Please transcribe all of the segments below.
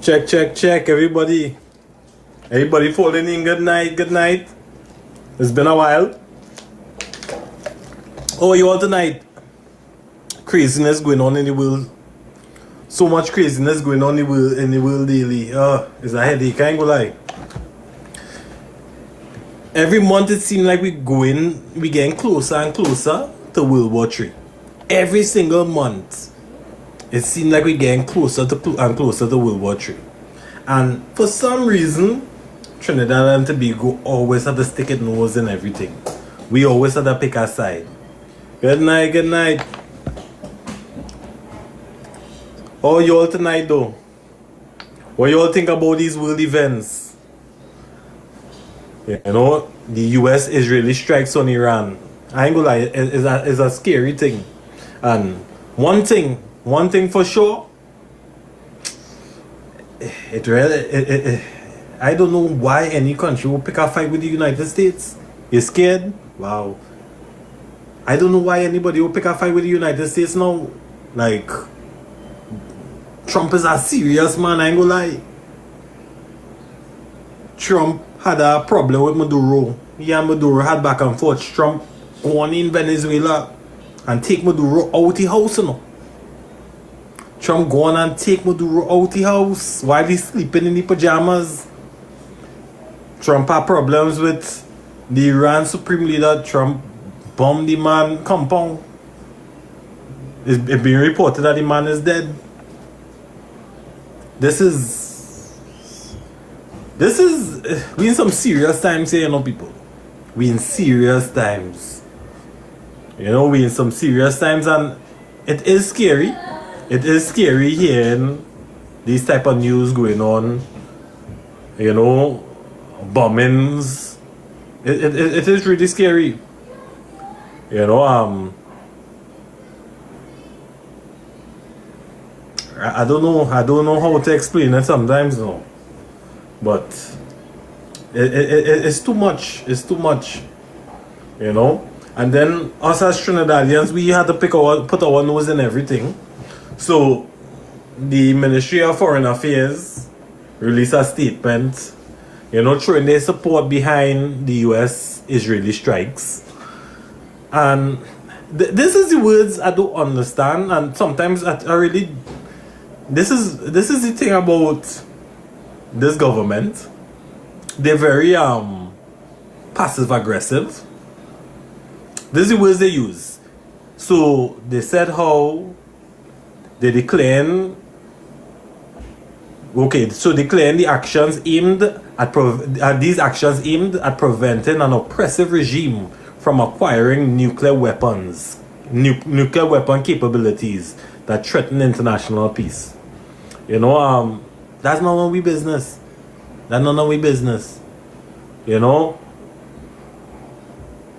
Check, check, check, everybody. Everybody falling in. Good night, good night. It's been a while. How are you all tonight? Craziness going on in the world. So much craziness going on in the world daily. It's a headache, I ain't gonna lie. Every month it seems like we getting closer and closer to World War III. Every single month, it seems like we're getting closer and closer to World War III. And for some reason, Trinidad and Tobago always have to stick its nose in everything. We always have to pick a side. Good night, good night. How are you all tonight though? What you all think about these world events? You know, the US-Israeli strikes on Iran. I ain't gonna lie, it's a scary thing. And one thing for sure, I don't know why any country will pick a fight with the United States. You scared? Wow. I don't know why anybody will pick a fight with the United States now. Like, Trump is a serious man, I ain't gonna lie. Trump had a problem with Maduro. He and Maduro had back and forth. Trump go on in Venezuela and take Maduro out the house, you know. Trump go on and take Maduro out the house while he's sleeping in the pajamas. Trump had problems with the Iran Supreme Leader. Trump bombed the man compound. It's being reported that the man is dead. This is we in some serious times here, you know, people. We in serious times. You know, we in some serious times, and it is scary. It is scary hearing these type of news going on. You know, bombings. It is really scary. You know, I don't know how to explain it sometimes, no. But it's too much. It's too much. You know? And then us as Trinidadians, we had to put our nose in everything. So the Ministry of Foreign Affairs released a statement, you know, showing their support behind the US-Israeli strikes. And this is the words I don't understand, and sometimes I really... This is the thing about this government. They're very passive aggressive. This is the words they use. So they said how they declaring the actions aimed at these actions aimed at preventing an oppressive regime from acquiring nuclear weapon capabilities that threaten international peace. You know, that's none of we business. That's none of we business. You know?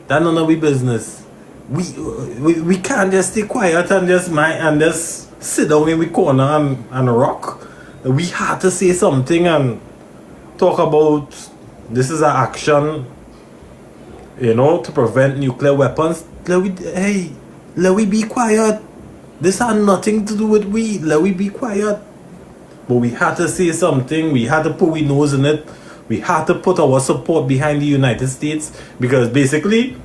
That's none of we business. We can't just stay quiet and just sit down in the corner and rock. We had to say something and talk about this is an action, you know, to prevent nuclear weapons. Let we be quiet. This had nothing to do with we. Let we be quiet. But we had to say something. We had to put our nose in it. We had to put our support behind the United States, because basically,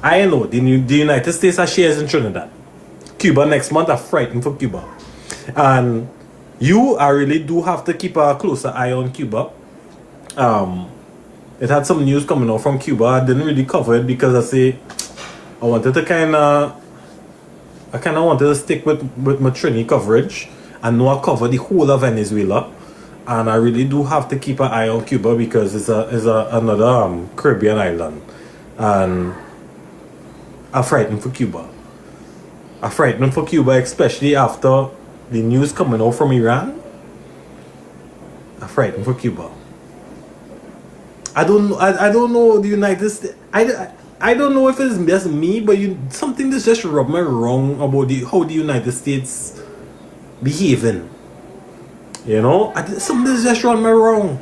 I know the United States has shares in Trinidad. Cuba next month are frightened for Cuba. And I really do have to keep a closer eye on Cuba. It had some news coming out from Cuba. I didn't really cover it because I wanted to kind of wanted to stick with my Trini coverage. And now I cover the whole of Venezuela, and I really do have to keep an eye on Cuba because it's another Caribbean island, and I'm frightened for Cuba. I'm frightened for Cuba, especially after the news coming out from Iran. I'm frightened for Cuba. I don't know the United States. I don't know if it's just me, but something that's just rubbed me wrong about how the United States behaving. You know, something's just run me wrong.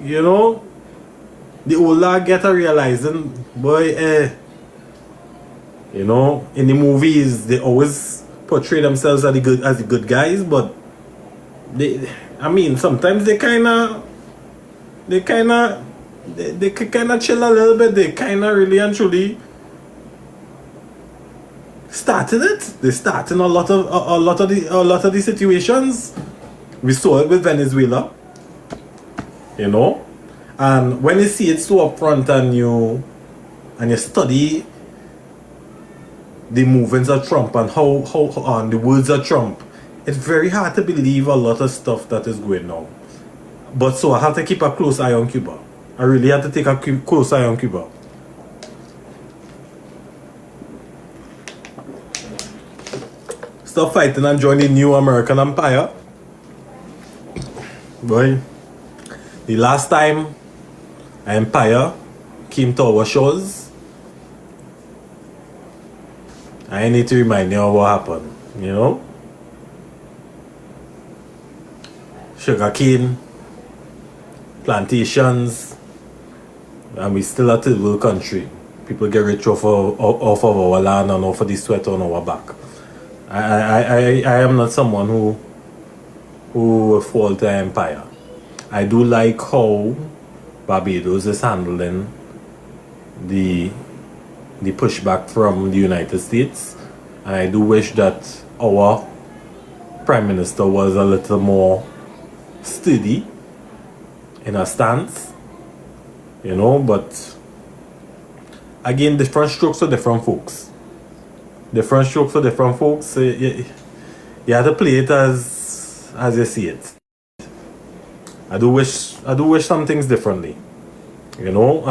You know, the older I get a realizing, boy, you know, in the movies they always portray themselves as the good guys, but I mean, sometimes they kind of they could kind of chill a little bit. They kind of really and truly started it. They started a lot of the situations. We saw it with Venezuela, you know. And when you see it so up front and you study the movements of Trump and how on the words of Trump, it's very hard to believe a lot of stuff that is going on. But so I have to keep a close eye on Cuba. I really have to take a close eye on Cuba. Stop fighting and join the new American empire. Boy, the last time an empire came to our shores, I need to remind you of what happened, you know? Sugarcane, plantations, and we still a third world country. People get rich off of our land and off of the sweat on our back. I am not someone who will fall to empire. I do like how Barbados is handling the pushback from the United States, and I do wish that our Prime Minister was a little more steady in her stance, you know. But again, different strokes for different folks. Different strokes for different folks. You have to play it as you see it. I do wish some things differently, you know.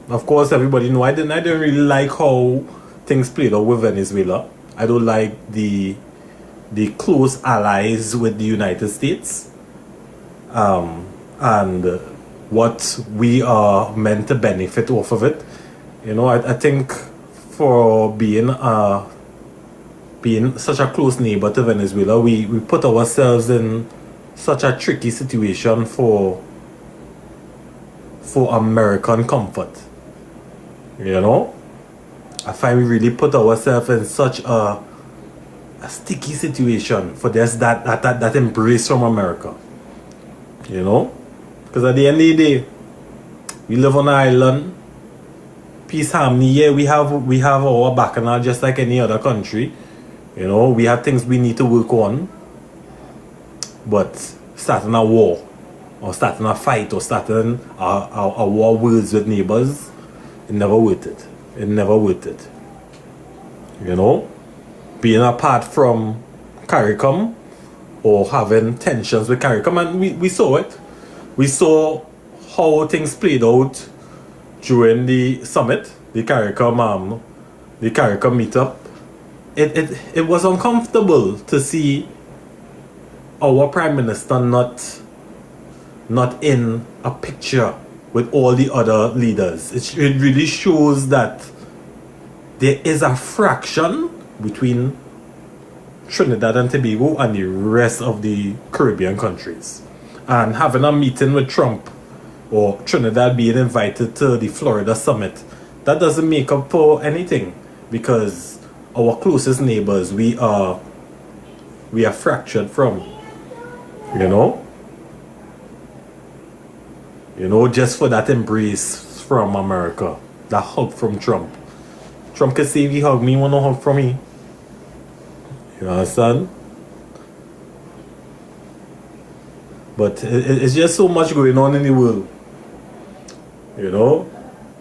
Of course, everybody know I didn't really like how things played out with Venezuela. I don't like the close allies with the United States, and what we are meant to benefit off of it. You know, I think for being such a close neighbor to Venezuela, we put ourselves in such a tricky situation for American comfort. You know, I find we really put ourselves in such a sticky situation for this that embrace from America. You know, because at the end of the day, we live on an island, peace, harmony. Yeah, we have our bacchanal just like any other country. You know, we have things we need to work on, but starting a war or starting a fight or starting a war words with neighbors, it never worth it. It never worth it. You know, being apart from CARICOM or having tensions with CARICOM, and we saw it. We saw how things played out during the summit, the CARICOM meetup. It was uncomfortable to see our Prime Minister not in a picture with all the other leaders. It really shows that there is a fraction between Trinidad and Tobago and the rest of the Caribbean countries. And having a meeting with Trump or Trinidad being invited to the Florida summit, that doesn't make up for anything, because our closest neighbors we are fractured from, you know, just for that embrace from America, that hug from Trump. Trump can say if he hug me, want no hug from me. You understand? But it's just so much going on in the world, you know.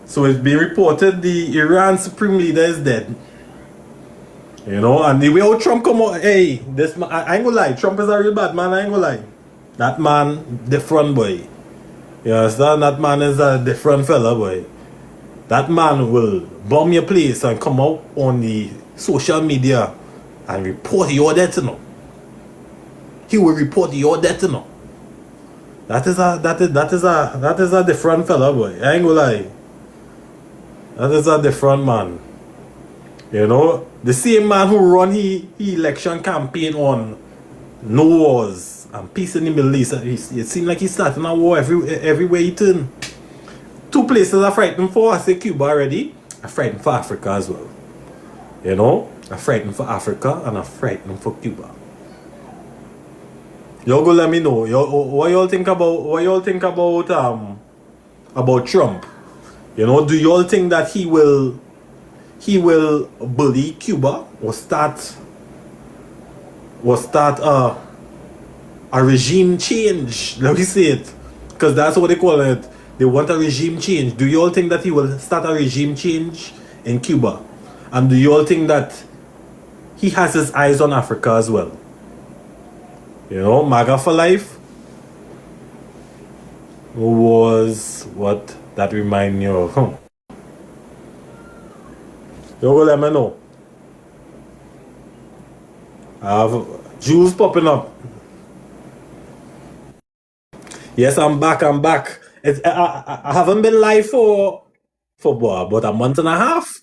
So it's been reported the Iran Supreme Leader is dead. You know, and the way how Trump come out, hey, this man, I ain't gonna lie, Trump is a real bad man, I ain't gonna lie. That man, different boy. You understand? That man is a different fella, boy. That man will bomb your place and come out on the social media and report your death, you know. He will report your death, you know. That is a different fella, boy. I ain't gonna lie. That is a different man. You know, the same man who run he election campaign on no wars and peace in the Middle East. It seems like he's starting a war everywhere he turn. Two places I frightened for. I say Cuba already. I frightened for Africa as well. You know, I frightened for Africa and I frightened for Cuba. Y'all go let me know. What y'all think about Trump? You know, do y'all think that he will bully Cuba or start a regime change? Let me say it, because that's what they call it. They want a regime change. Do you all think that he will start a regime change in Cuba? And do you all think that he has his eyes on Africa as well? You know, MAGA for life was what that remind me of. You go let me know. I have Jules popping up. Yes, I'm back. I haven't been live for about a month and a half.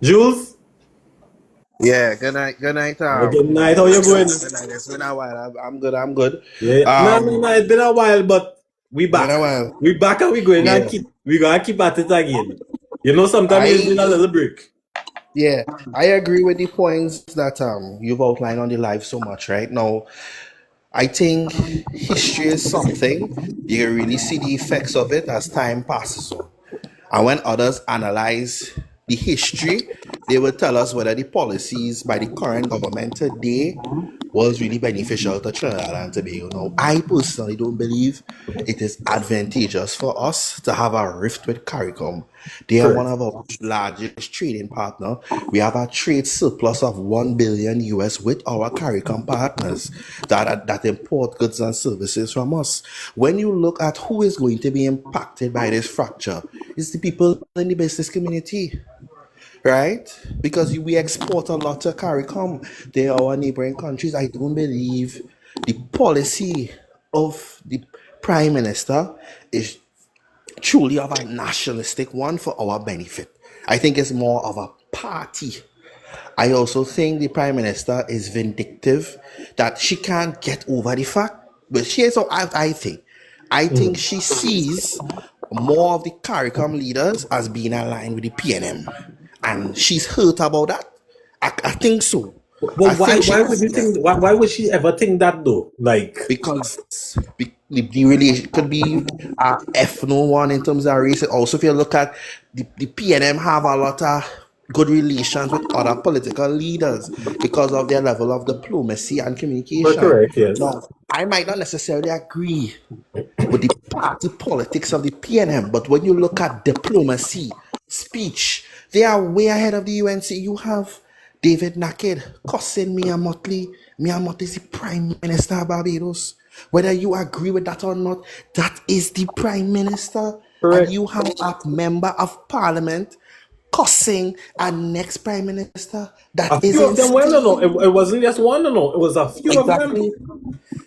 Jules, Yeah, good night. Good night. good night. How you going? Good night. It's been a while. I'm good. I'm good. Yeah, no. It's been a while, but we Been back. a while. We back, and Yeah. we gonna keep at it again. You know, sometimes it's been a I little break. yeah, I agree with the points that you've outlined on the live so much right now. I think history is something you really see the effects of it as time passes on. And when others analyze the history, they will tell us whether the policies by the current government today was really beneficial to Trinidad and Tobago. Now, I personally don't believe it is advantageous for us to have a rift with CARICOM. They are one Correct. of our largest trading partner. We have a trade surplus of 1 billion US with our CARICOM partners that import goods and services from us. When you look at who is going to be impacted by this fracture, it's the people in the business community, right? Because we export a lot to CARICOM. They are our neighboring countries. I don't believe the policy of the Prime Minister is truly of a nationalistic one for our benefit. I think it's more of a party. I also think the Prime Minister is vindictive, that she can't get over the fact, but she is, I think. I think she sees more of the CARICOM leaders as being aligned with the PNM. And she's hurt about that. I think so. But I think why would she's, you think? Why would she ever think that though? Like, because the relation could be ethno one in terms of race. Also, if you look at the PNM have a lot of good relations with other political leaders because of their level of diplomacy and communication. correct, yes. Now, I might not necessarily agree with the party politics of the PNM, but when you look at diplomacy, speech, they are way ahead of the UNC. You have David Naked cussing Mia Motley. Mia Motley is the Prime Minister of Barbados. Whether you agree with that or not, that is the Prime Minister. And Correct. you have a member of Parliament cussing a next Prime Minister. A That is few of them were, no. insane. It wasn't just one, no. It was a few of them. Exactly.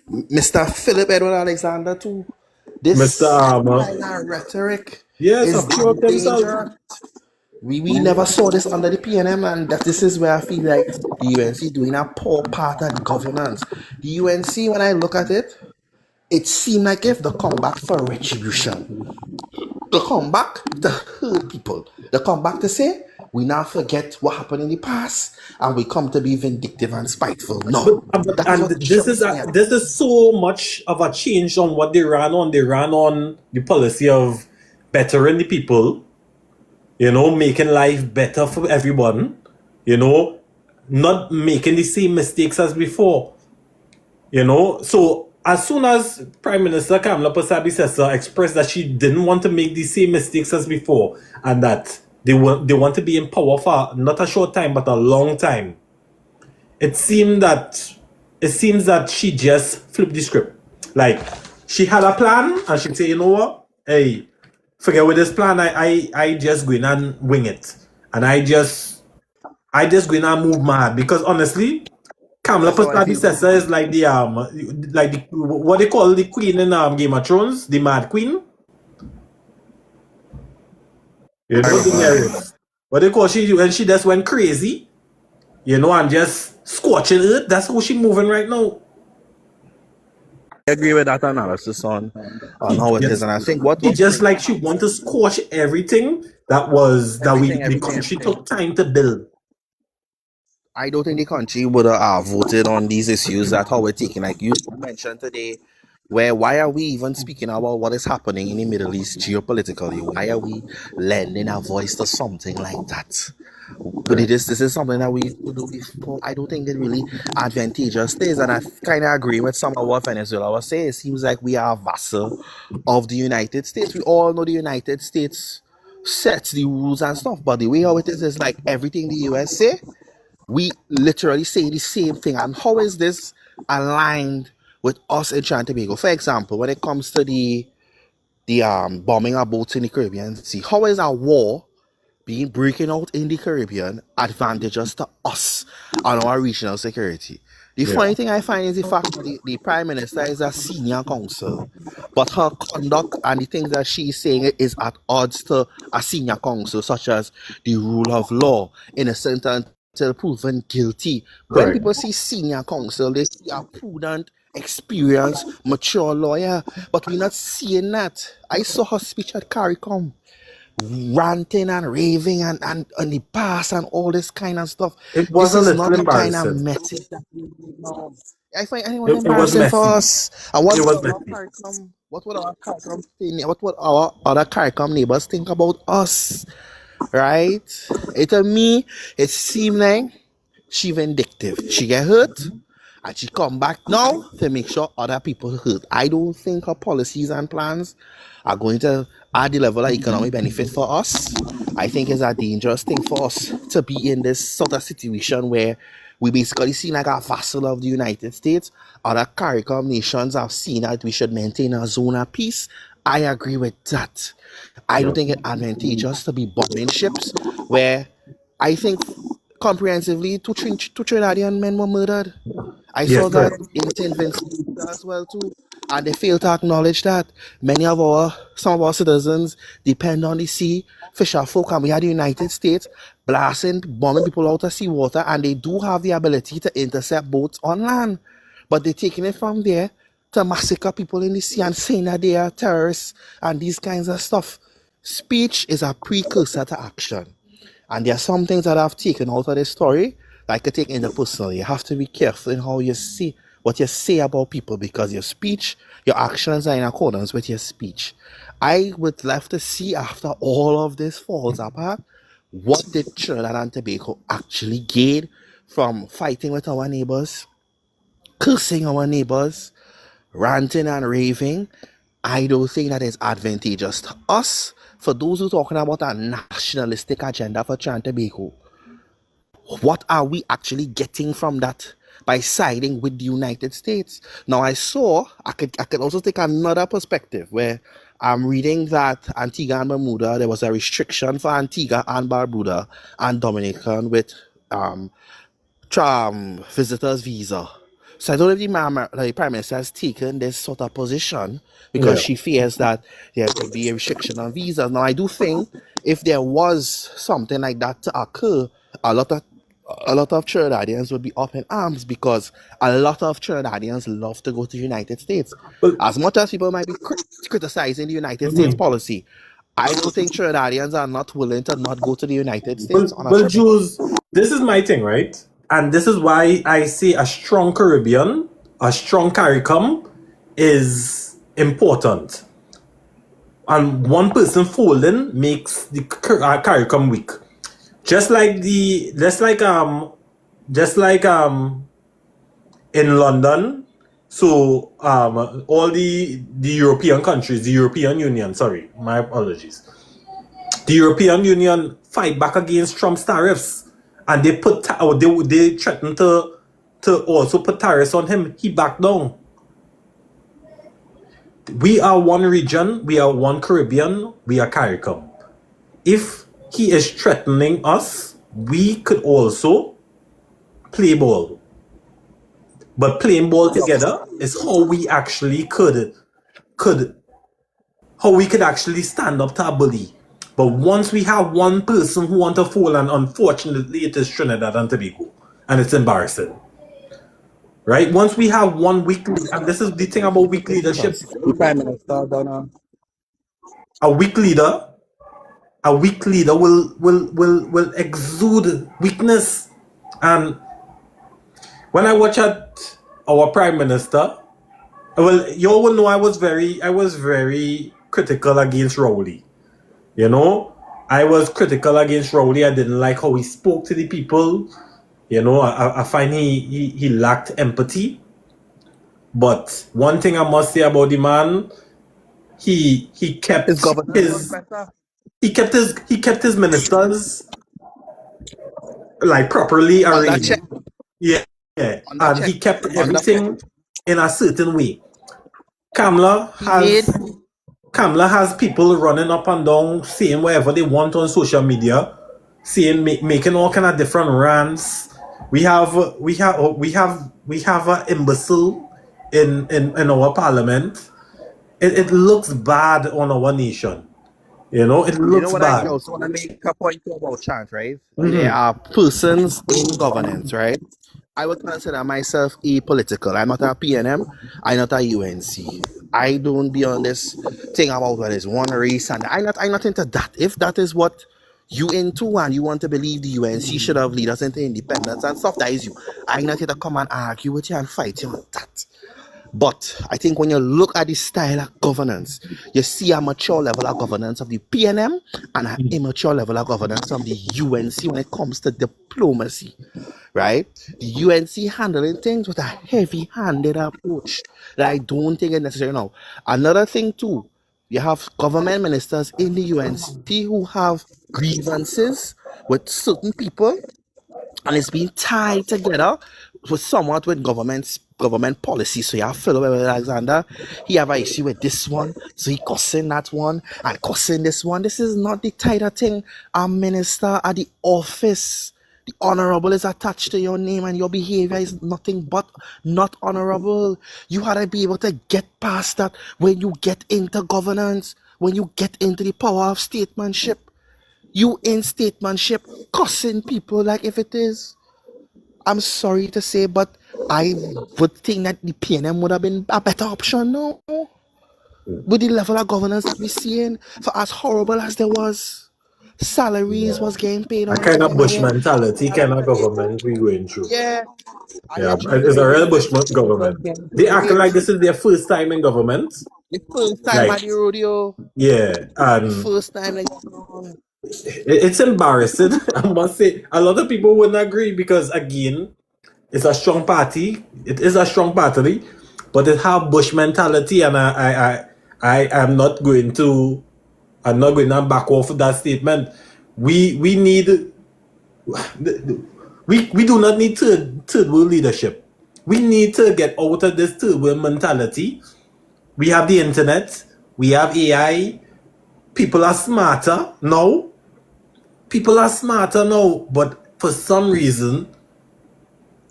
Mr. Philip Edward Alexander, too. Mr. This kind of rhetoric Yes, a is few of themselves. dangerous. We never saw this under the PNM, and that this is where I feel like the UNC doing a poor part of the governance. The UNC, when I look at it, it seemed like if they come back for retribution. They come back to hurt people. They come back to say, we now forget what happened in the past, and we come to be vindictive and spiteful. No, But that is and what shows me. this is so much of a change on what they ran on. They ran on the policy of bettering the people, you know, making life better for everyone, you know, not making the same mistakes as before. You know, so as soon as Prime Minister Kamala Persaud-Bissessar expressed that she didn't want to make the same mistakes as before, and that they want to be in power for not a short time but a long time, it seems that she just flipped the script. Like, she had a plan and she'd say, you know what, hey, forget with this plan. I just go in and wing it, and I just go in and move mad, because honestly, Kamala That's how I feel about Persaud-Bissessar is like the what they call the queen in Game of Thrones, the Mad Queen. You I know, remember. Daenerys. What they call she when she just went crazy, you know, and just scorching earth. That's how she moving right now. I agree with that analysis on how it is, Yes. and I think She what just like she want to squash everything that everything the country everything took time to build. I don't think the country would have voted on these issues that how we're taking. Like you mentioned today, where why are we even speaking about what is happening in the Middle East geopolitically? Why are we lending our voice to something like that? But Right. this is something that we do before. I don't think it really advantageous things, and I kind of agree with some of what Venezuela was saying. It seems like we are a vassal of the United States. We all know the United States sets the rules and stuff, but the way how it is like everything the US say, we literally say the same thing. And how is this aligned with us in Trinidad and Tobago? For example, when it comes to the bombing of boats in the Caribbean Sea, how is a war being breaking out in the Caribbean advantageous to us and our regional security? The Yeah. funny thing I find is the fact that the Prime Minister is a senior counsel, but her conduct and the things that she's saying is at odds to a senior counsel, such as the rule of law, innocent until proven guilty. When Correct. people see senior counsel, they see a prudent, experienced, mature lawyer, but we're not seeing that. I saw her speech at CARICOM ranting and raving and the past and all this kind of stuff. It This was a is little not the kind of embarrassing. message that we need now. I find anyone It was embarrassing for messy. us. And what It would was our messy. CARICOM, what would our other CARICOM neighbors think about us? Right? To me, it seemed like she vindictive. She get hurt and she come back now to make sure other people hurt. I don't think her policies and plans are going to add the level of economic benefit for us. I think it's a dangerous thing for us to be in this sort of situation where we basically see like a vassal of the United States. Other CARICOM nations have seen that we should maintain a zone of peace. I agree with that. I don't Yeah. think it advantageous to be bombing ships where I think comprehensively two Trinidadian men were murdered. I Yes, saw that correct. in St. Vincent as well too. And they fail to acknowledge that some of our citizens depend on the sea, fisher folk, and we had the United States blasting, bombing people out of seawater, and they do have the ability to intercept boats on land. But they're taking it from there to massacre people in the sea and saying that they are terrorists and these kinds of stuff. Speech is a precursor to action. And there are some things that I've taken out of this story that I could take interpersonally. You have to be careful in how you see what you say about people because your speech, your actions are in accordance with your speech. I would love to see after all of this falls apart, what did Trinidad and Tobago actually gain from fighting with our neighbors, cursing our neighbors, ranting and raving? I don't think that is advantageous to us. For those who are talking about a nationalistic agenda for Trinidad and Tobago, what are we actually getting from that by siding with the United States? Now I could also take another perspective where I'm reading that Antigua and Bermuda, there was a restriction for Antigua and Barbuda and Dominican with um visitors visa. So I don't know if the Prime Minister has taken this sort of position because Yeah. she fears that there could be a restriction on visas. Now I do think if there was something like that to occur, a lot of a lot of Trinidadians would be up in arms because a lot of Trinidadians love to go to the United States. Well, As much as people might be criticizing the United States policy, I don't think Trinidadians are not willing to not go to the United States on a trip. Jules, this is my thing, right? And this is why I say a strong Caribbean, a strong CARICOM is important. And one person falling makes the CARICOM weak. Just like in London, so all the European countries, the European Union, sorry, my apologies. The European Union fight back against Trump's tariffs, and they they threatened to also put tariffs on him. He backed down. We are one region. We are one Caribbean. We are CARICOM. If he is threatening us, we could also play ball. But playing ball together is how we actually could how we could actually stand up to a bully. But once we have one person who want to fall, and unfortunately it is Trinidad and Tobago, and it's embarrassing. Right? Once we have one weak, and this is the thing about weak leadership, The Prime Minister done a weak leader will exude weakness, and when I watch at our Prime Minister, well, you all know I was very critical against Rowley. You know, I was critical against Rowley. I didn't like how he spoke to the people. You know, I find he lacked empathy. But one thing I must say about the man, he kept His governance was his better. he kept his ministers like properly Under check. arranged. Yeah, yeah. Under And check. he kept Under everything in a certain way. Kamala He has people running up and down saying whatever they want on social media, saying making all kind of different rants. We have an imbecile in our parliament. It looks bad on our nation. You know, it You know looks what I bad. also want to make a point to about chant, right? There are persons in governance, right? I would consider myself apolitical. I'm not a PNM. I'm not a UNC. I don't be on this thing about what is one race, and I'm not into that. If that is what you into and you want to believe the UNC should have lead us into independence and stuff, that is you. I'm not here to come and argue with you and fight you on that. But I think when you look at the style of governance, you see a mature level of governance of the PNM and an immature level of governance of the UNC when it comes to diplomacy, right? The UNC handling things with a heavy-handed approach that I don't think is necessary now. Another thing too, you have government ministers in the UNC who have grievances with certain people, and it's being tied together with somewhat with government policy. So you have Philip Alexander, he have an issue with this one, so he cussing that one and cussing this one. This is not the type of thing a minister at the office. The honorable is attached to your name and your behavior is nothing but not honorable. You had to be able to get past that when you get into governance, when you get into the power of statesmanship. You in statesmanship cussing people like if it is. I'm sorry to say, but I would think that the PNM would have been a better option now. With the level of governance that we're seeing, for as horrible as there was, salaries was getting paid A on kind of time. bush mentality kind of government we going through. Yeah. And Yeah, you're trying to it's a real believe bush that people was government. getting They acting paid. like this is their first time in government. The first time Like, at the rodeo. yeah, and First time like it's embarrassing. I must say, a lot of people wouldn't agree because again, it's a strong party. It is a strong party, but it have bush mentality, and I am not going to. I'm not going to back off of that statement. We need. We do not need third world leadership. We need to get out of this third world mentality. We have the internet. We have AI. People are smarter now. But for some reason,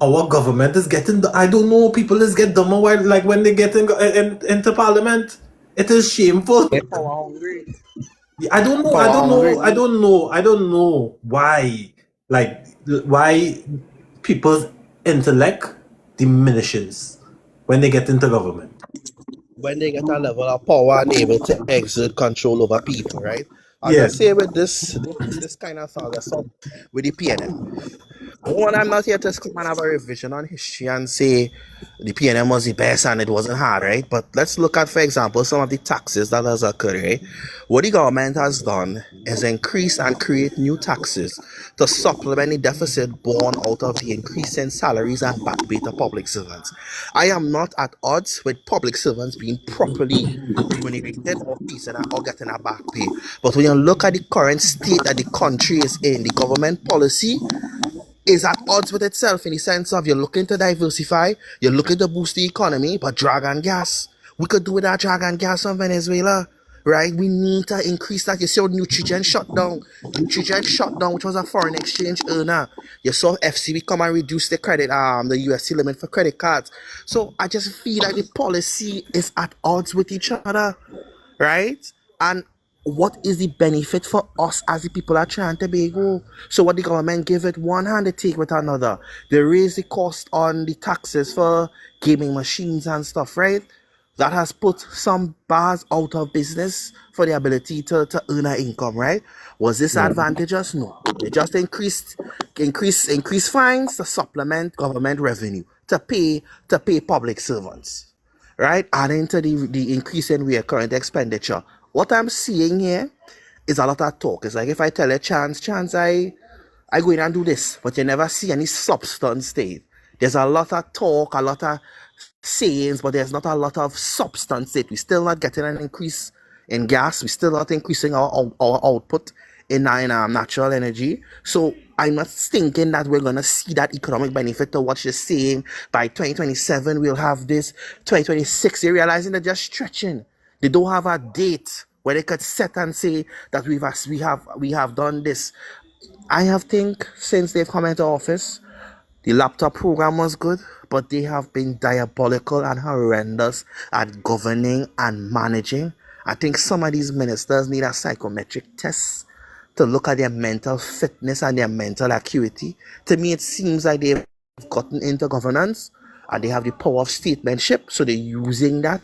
our government is getting. I don't know. People is get dumber like when they get into parliament. It is shameful. power hungry. I don't know. I don't know why. Like why people's intellect diminishes when they get into government. When they get a level of power and able to exert control over people, right? As Yeah. I say with this kind of saga, so with the PNM. One, I'm not here to come and have a revision on history and say the PNM was the best and it wasn't hard, right? But let's look at, for example, some of the taxes that has occurred, right? What the government has done is increase and create new taxes to supplement the deficit born out of the increase in salaries and back pay to public servants. I am not at odds with public servants being properly remunerated or decent or getting a back pay. But when you look at the current state that the country is in, the government policy is at odds with itself in the sense of you're looking to diversify, you're looking to boost the economy, but dragon gas. We could do without dragon gas from Venezuela, right? We need to increase that. You saw Nutrien shut down. Nutrien shut down, which was a foreign exchange earner. You saw FCB come and reduce the credit, the USC limit for credit cards. So I just feel like the policy is at odds with each other, right? And what is the benefit for us as the people are trying to be go? So what the government give it one hand, they take with another. They raise the cost on the taxes for gaming machines and stuff, right? that has put some bars out of business for the ability to earn an income, right? Was this Yeah. advantageous? No. They just increase fines to supplement government revenue, to pay public servants, right? Adding to the increase in recurrent expenditure. What I'm seeing here is a lot of talk. It's like if I tell a chance, I go in and do this, but you never see any substance there. There's a lot of talk, a lot of sayings, but there's not a lot of substance there. We're still not getting an increase in gas. We're still not increasing our output in natural energy. So I'm not thinking that we're going to see that economic benefit to what you're saying. By 2027, we'll have this. 2026, they're realizing they're just stretching. They don't have a date where they could set and say that we have done this. I have think since they've come into office, the laptop program was good, but they have been diabolical and horrendous at governing and managing. I think some of these ministers need a psychometric test to look at their mental fitness and their mental acuity. To me, it seems like they've gotten into governance and they have the power of statesmanship, so they're using that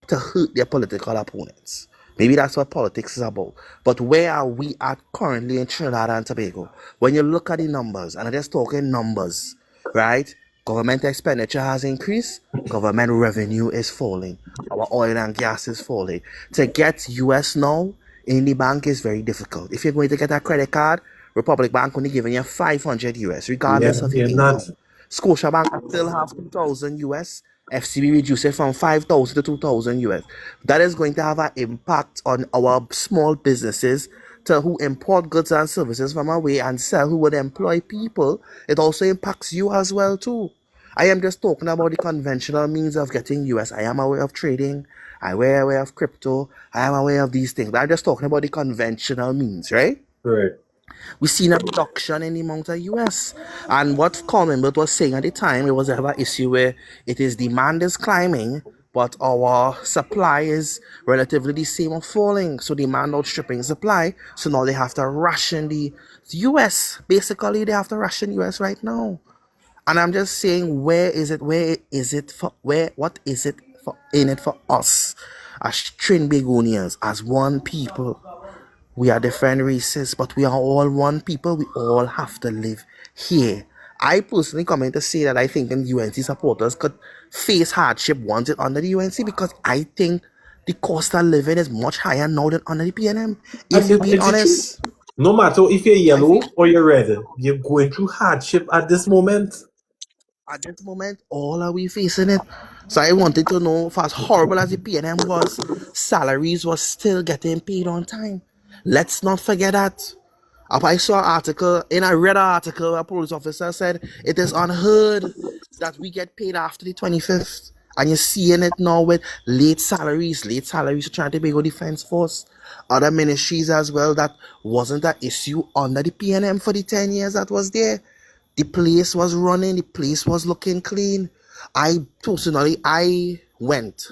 to hurt their political opponents. Maybe that's what politics is about. But where are we at currently in Trinidad and Tobago? When you look at the numbers, and I'm just talking numbers, right? Government expenditure has increased. Government revenue is falling. Our oil and gas is falling. To get US now in the bank is very difficult. If you're going to get a credit card, Republic Bank only giving you 500 US, regardless of your income. Scotiabank still have 2,000 US. FCB reduced it from 5,000 to 2,000 US. That is going to have an impact on our small businesses who import goods and services from away and sell, who would employ people. It also impacts you as well too. I am just talking about the conventional means of getting US. I am aware of trading. I am aware of crypto. I am aware of these things. But I'm just talking about the conventional means, right? Right. We've seen a reduction in the amount of US. And what Colmenbert was saying at the time, it was an issue where demand is climbing, but our supply is relatively the same or falling. So demand outstripping supply. So now they have to ration the US. Basically, they have to ration US right now. And I'm just saying, what is it in it for us as Trinbagonians, as one people? We are different races, but we are all one people. We all have to live here. I personally come in to say that I think the UNC supporters could face hardship once it's under the UNC, because I think the cost of living is much higher now than under the PNM. If you're being honest. No matter if you're yellow or you're red, you're going through hardship at this moment. At this moment, all are we facing it. So I wanted to know, for as horrible as the PNM was, salaries was still getting paid on time. Let's not forget that. I saw an article, and I read an article, a police officer said it is unheard that we get paid after the 25th. And you're seeing it now with late salaries trying to make a defense force. Other ministries as well, that wasn't an issue under the PNM for the 10 years that was there. The place was running, the place was looking clean. I went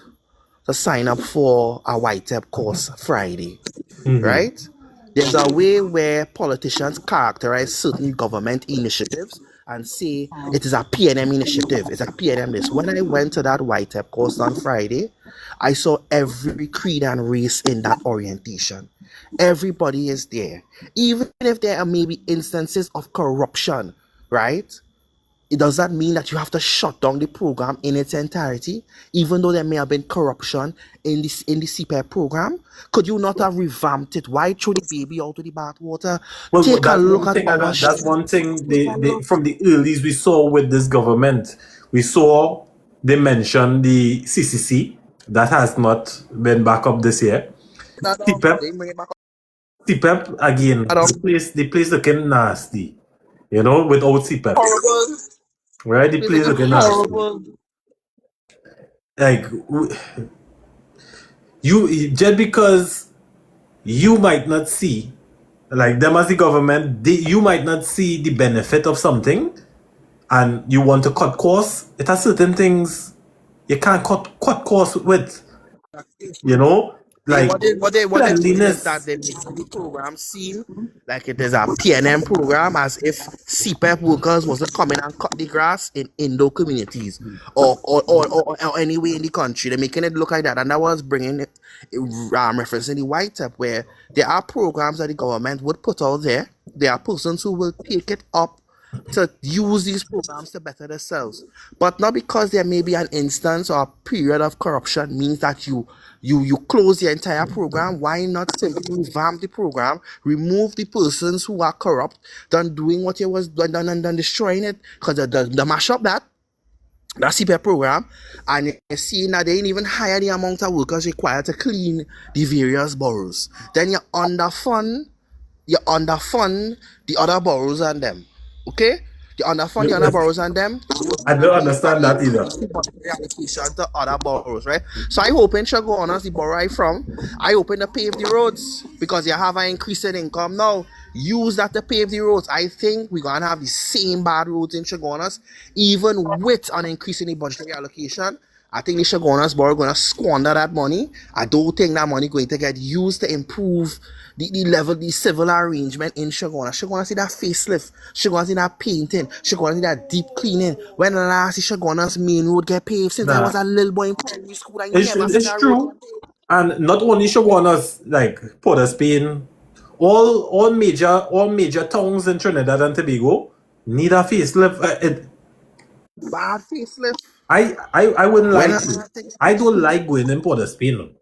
to sign up for a YTEP course Friday, right? There's a way where politicians characterize certain government initiatives and say it is a PNM initiative, it's a PNM this. When I went to that YTEP course on Friday, I saw every creed and race in that orientation. Everybody is there. Even if there are maybe instances of corruption, right? It does not mean that you have to shut down the program in its entirety, even though there may have been corruption in the CPEP program. Could you not have revamped it? Why throw the baby out of the bathwater? Well, Take a look at that's one thing they from the earlies we saw with this government. We saw they mentioned the CCC that has not been back up this year. CPEP again. The place looking nasty. You know, without CPEP. Horrible. Right? The place looking nasty. Like, just because you might not see, like them as the government, you might not see the benefit of something, and you want to cut costs. It has certain things you can't cut costs with. You know, like What they're doing is that cleanliness. they make the program seem like it is a PNM program, as if CPEP workers wasn't coming and cut the grass in Indo communities or anywhere in the country. They're making it look like that, and that was bringing it, referencing the white tap, where there are programs that the government would put out there. There are persons who will take it up to use these programs to better themselves. But not because there may be an instance or a period of corruption means that you close the entire program. Why not simply revamp the program, remove the persons who are corrupt, than doing what you was done and then destroying it? Because the mash up that CPF program, and you're seeing that they ain't even hire the amount of workers required to clean the various boroughs. Then you underfund the other boroughs and them. Okay? You underfund the other boroughs and them. I don't understand that either. Increase the budgetary allocation to other boroughs, right? So I hoping should go on as the borough I from. I hoping to pave the roads because you have an increase in income now. Use that to pave the roads. I think we're gonna have the same bad roads in Chaguanas, even with an increase in the budgetary allocation. I think the Chaguanas borough gonna squander that money. I don't think that money going to get used to improve the civil arrangement in Chaguanas. Chaguanas see that facelift. Chaguanas see that painting. Chaguanas see that deep cleaning. When last the Chaguanas main road get paved since I was a little boy in primary school, I never seen It's that road. true. And not only Shoguanas, like Port of Spain, all major towns in Trinidad and Tobago need a facelift. Bad facelift. I wouldn't When like to. I don't like going in Port of Spain.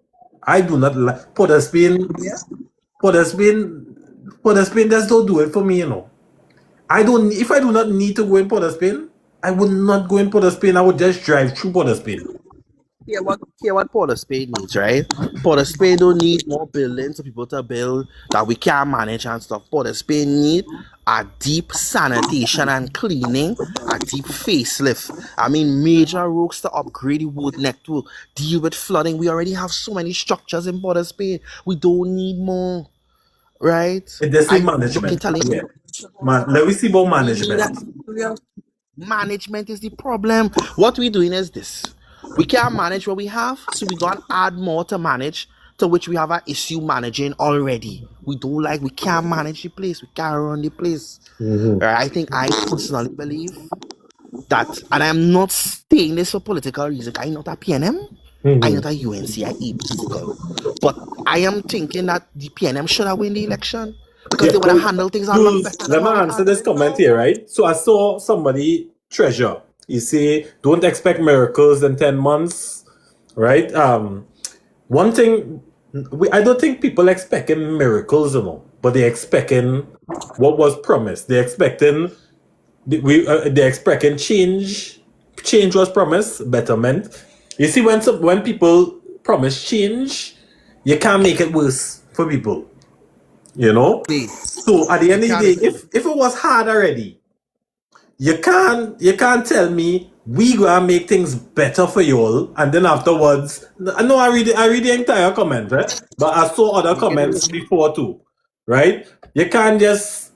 I do not like Port of Spain. yeah. Port of Spain just don't do it for me, you know. If I do not need to go in Port of Spain, I would not go in Port of Spain. I would just drive through Port of Spain. What Port of Spain needs, right? Port of Spain don't need more buildings for people to build that we can't manage and stuff. Port of Spain need a deep sanitation and cleaning, a deep facelift. I mean, major works to upgrade the road network, deal with flooding. We already have so many structures in Port of Spain. We don't need more, right? It's the management. Yeah. Let me see about management. Management is the problem. What we're doing is this. We can't manage what we have, so we gotta add more to manage, to which we have an issue managing already. We can't manage the place, we can't run the place. I think I personally believe that, and I'm not saying this for political reasons, I'm not a PNM, I'm not a UNCIE political, but I am thinking that the PNM should have won the election because they would have handled things a lot better. Let me answer this comment here, right? So I saw somebody treasure. You say, don't expect miracles in 10 months, right? One thing, I don't think people expecting miracles, you know, but they're expecting what was promised. They're expecting change. Change was promised, betterment. You see, when people promise change, you can't make it worse for people, you know. So at the end of the day, if it was hard already, you can't tell me we gonna make things better for you all, and then afterwards, no, I read the entire comment, right? But I saw other comments before too, right? You can't just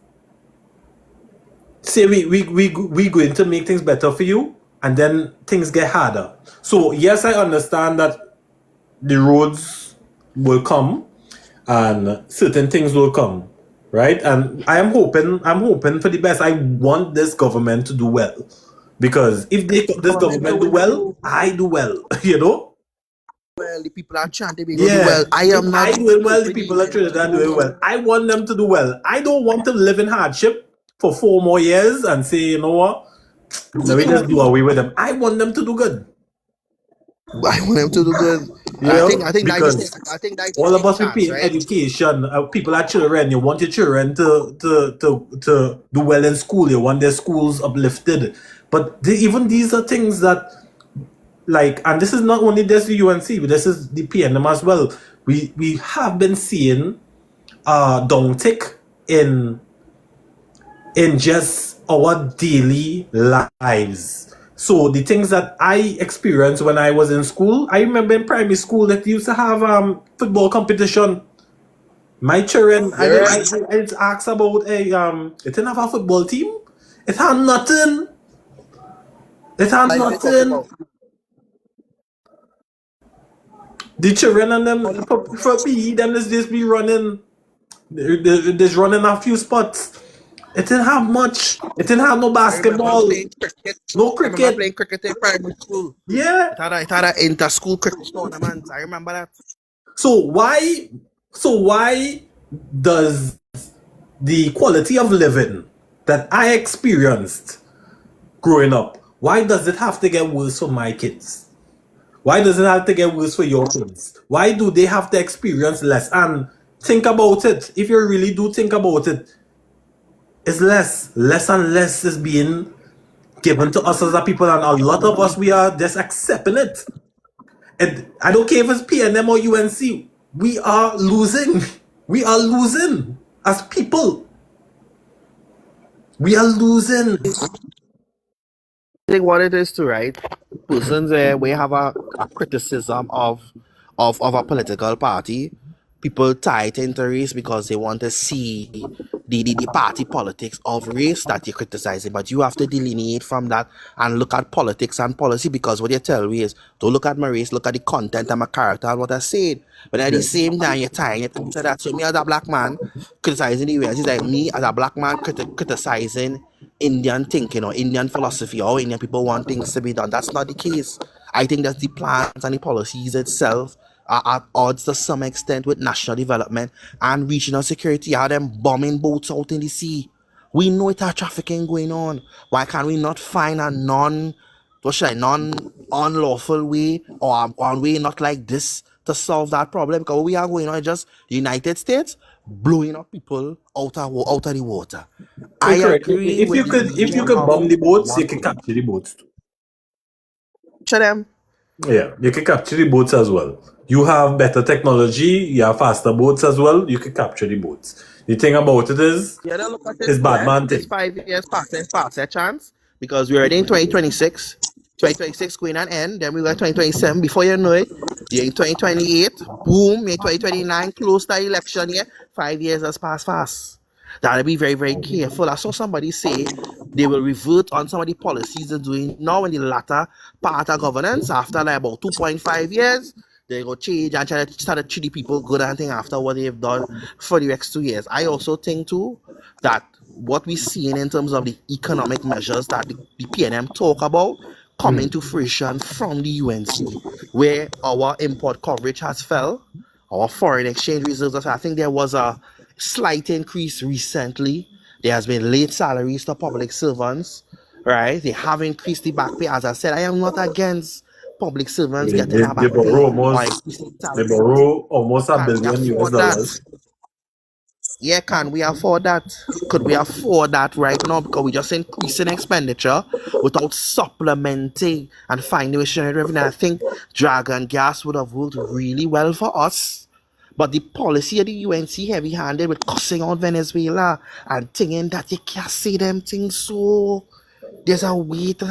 say we going to make things better for you, and then things get harder. So yes, I understand that the roads will come, and certain things will come. Right, and I'm hoping for the best. I want this government to do well, because if this government do well, I do well. You know. Well, the people are chanting, do well. I am not. I doing well. The people are Trinidad doing well. I want them to do well. I don't want to live in hardship for 4 more years and say, you know what, let me just do away with them. I want them to do good. I want them to do good. I think that all of us we pay education. People are children. You want your children to do well in school. You want their schools uplifted. But even these are things that, like, and this is not only this the UNC, but this is the PNM as well. We have been seeing downtick in just our daily lives. So the things that I experienced when I was in school, I remember in primary school that used to have football competition. My children, I asked about it didn't have a football team. It had nothing. It had nothing. The children and them for PE, them is just be running. Just running a few spots. It didn't have much. It didn't have no I remember basketball, playing cricket. no I remember cricket. playing cricket in primary school. Yeah. It had a inter-school cricket tournament. I remember that. So why does the quality of living that I experienced growing up, why does it have to get worse for my kids? Why does it have to get worse for your kids? Why do they have to experience less? And think about it. If you really do think about it, it's less and less is being given to us as a people, and a lot of us, we are just accepting it. And I don't care if it's PNM or UNC, we are losing. We are losing as people. We are losing. I think what it is too, right? Persons we have a criticism of a political party. People tie it into race because they want to see the party politics of race that you're criticizing. But you have to delineate from that and look at politics and policy, because what you tell me is don't look at my race, look at the content and my character and what I said. But at the same time, you're tying it into that. So me as a black man criticizing the US is like me as a black man criticizing Indian thinking or Indian philosophy or Indian people want things to be done. That's not the case. I think that the plans and the policies itself are at odds to some extent with national development and regional security. How them bombing boats out in the sea. We know it has trafficking going on. Why can't we not find a non-unlawful way or a way not like this to solve that problem? Because what we are going on is just the United States blowing up people out of the water. I Correct. agree If with you the could, if you view could of bomb the boats, you one can capture the boats too. them. Yeah, you can capture the boats as well. You have better technology. You have faster boats as well. You can capture the boats. The thing about it is, Yeah, then look at it's it, bad man this thing. 5 years past a chance, because we're already in 2026. 2026 going and end, then we got 2027. Before you know it, you're in 2028, boom, you're in 2029, close to election year. 5 years has passed fast. Gotta be very, very careful. I saw somebody say they will revert on some of the policies they're doing now in the latter part of governance after like about 2.5 years. They go change and try to start to treat the people good and thing after what they've done for the next 2 years. I also think too that what we're seeing in terms of the economic measures that the PNM talk about coming to fruition from the UNC, where our import coverage has fell, our foreign exchange reserves. I think there was a slight increase recently. There has been late salaries to public servants, right? They have increased the back pay. As I said, I am not against public servants They, getting they, a they back pay borrow or almost, increasing they salaries. borrow almost a Can we billion US afford that? dollars. Yeah, can we afford that? Could we afford that right now? Because we just increasing expenditure without supplementing and finding ways to generate revenue. I think Dragon Gas would have worked really well for us. But the policy of the UNC heavy-handed with cussing out Venezuela and thinking that you can't say them things, so there's a way to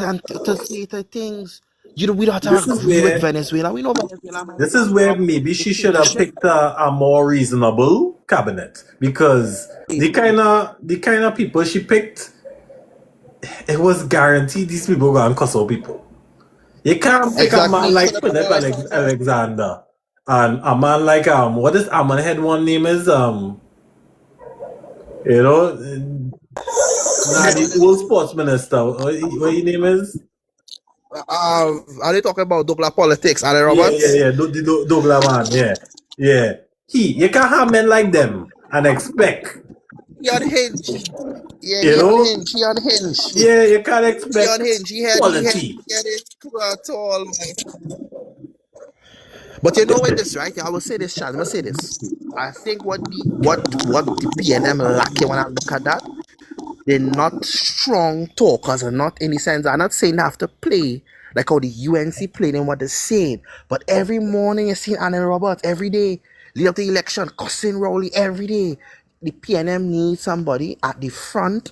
say the things. You know, we don't have This to is agree with where Venezuela. We know Venezuela might This be a is where corrupt maybe she should have dictatorship. picked a more reasonable cabinet, because the kind of people she picked, it was guaranteed these people gonna cuss out people. You can't pick a man Exactly. like Philip Alexander and a man like what is Amman head one name is you know the old sports minister, what his name is. Are they talking about Douglas politics? Are they Yeah, yeah, Roberts? yeah. Douglas man. Yeah, yeah. You can't have men like them and expect, He unhinged. Yeah, you he know. unhinged. He unhinged. Yeah, you can't He expect unhinged. quality. He had it at all, man. But you know what this, right? I will say this, Chad. I will say this. I think what the PNM lacking when I look at that, they're not strong talkers, and not in the sense. I'm not saying they have to play like how the UNC played in what they're saying. But every morning you see Anna Roberts every day, lead up to the election, cussing Rowley every day. The PNM needs somebody at the front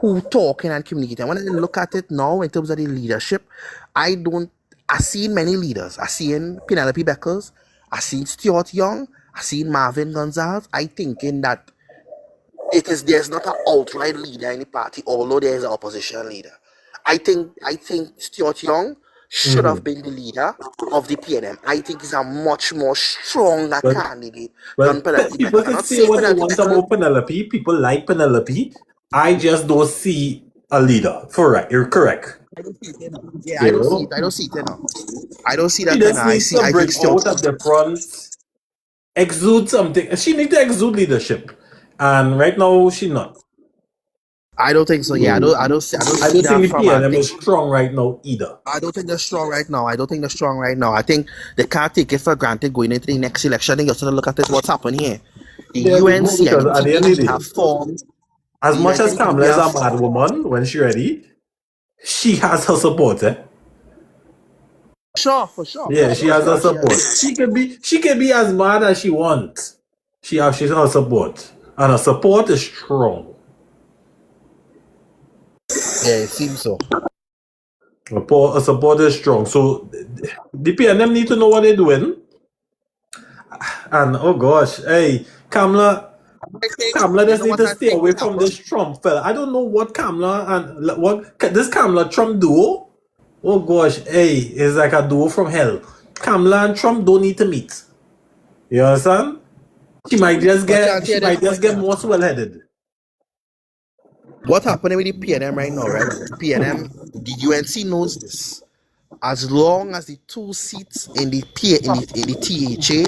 who talking and communicating. When I look at it now in terms of the leadership, I don't. I seen many leaders. I seen Penelope Beckers. I seen Stuart Young. I seen Marvin Gonzalez. I thinking that there's not an outright leader in the party, although there is an opposition leader. I think Stuart Young should have been the leader of the PNM. I think he's a much more stronger But candidate than but Penelope people Becker. can Not say saying what they Penelope want Becker. about Penelope. People like Penelope. I just don't see a leader. Correct. You're correct. I don't see it, you know. Yeah, I You don't see it. know, I don't see it, you know. I don't see she that, you know. just needs to I think bring Stuart. out at the front, exude something. She needs to exude leadership, and right now she not. I don't think so. Yeah, I don't see I don't that think the from her PNM thing. is strong right now either. I don't think they're strong right now. I don't think they're strong right now. I think they can't take it for granted going into the next election. I think you have to look at this, what's happened here. The There we go, UNC and because the at the end of the PDP day, have formed. as The much UNC as and the PDP Kamala is have a bad formed. woman when she ready, she has her support. Sure, for sure. Yeah, she has her She support. has. She can be as bad as she wants. She's her support, and her support is strong. Yeah, it seems so. Her support is strong. So the PNM need to know what they're doing. And oh gosh, hey, Kamala just need to stay away from this Trump fella. I don't know what Kamala and what this Kamala Trump duo. Oh gosh, hey, it's like a duo from hell. Kamala and Trump don't need to meet. You understand? She might just get more swell-headed. What's happening with the PNM right now, right? PNM, the UNC knows this. As long as the 2 seats in the THA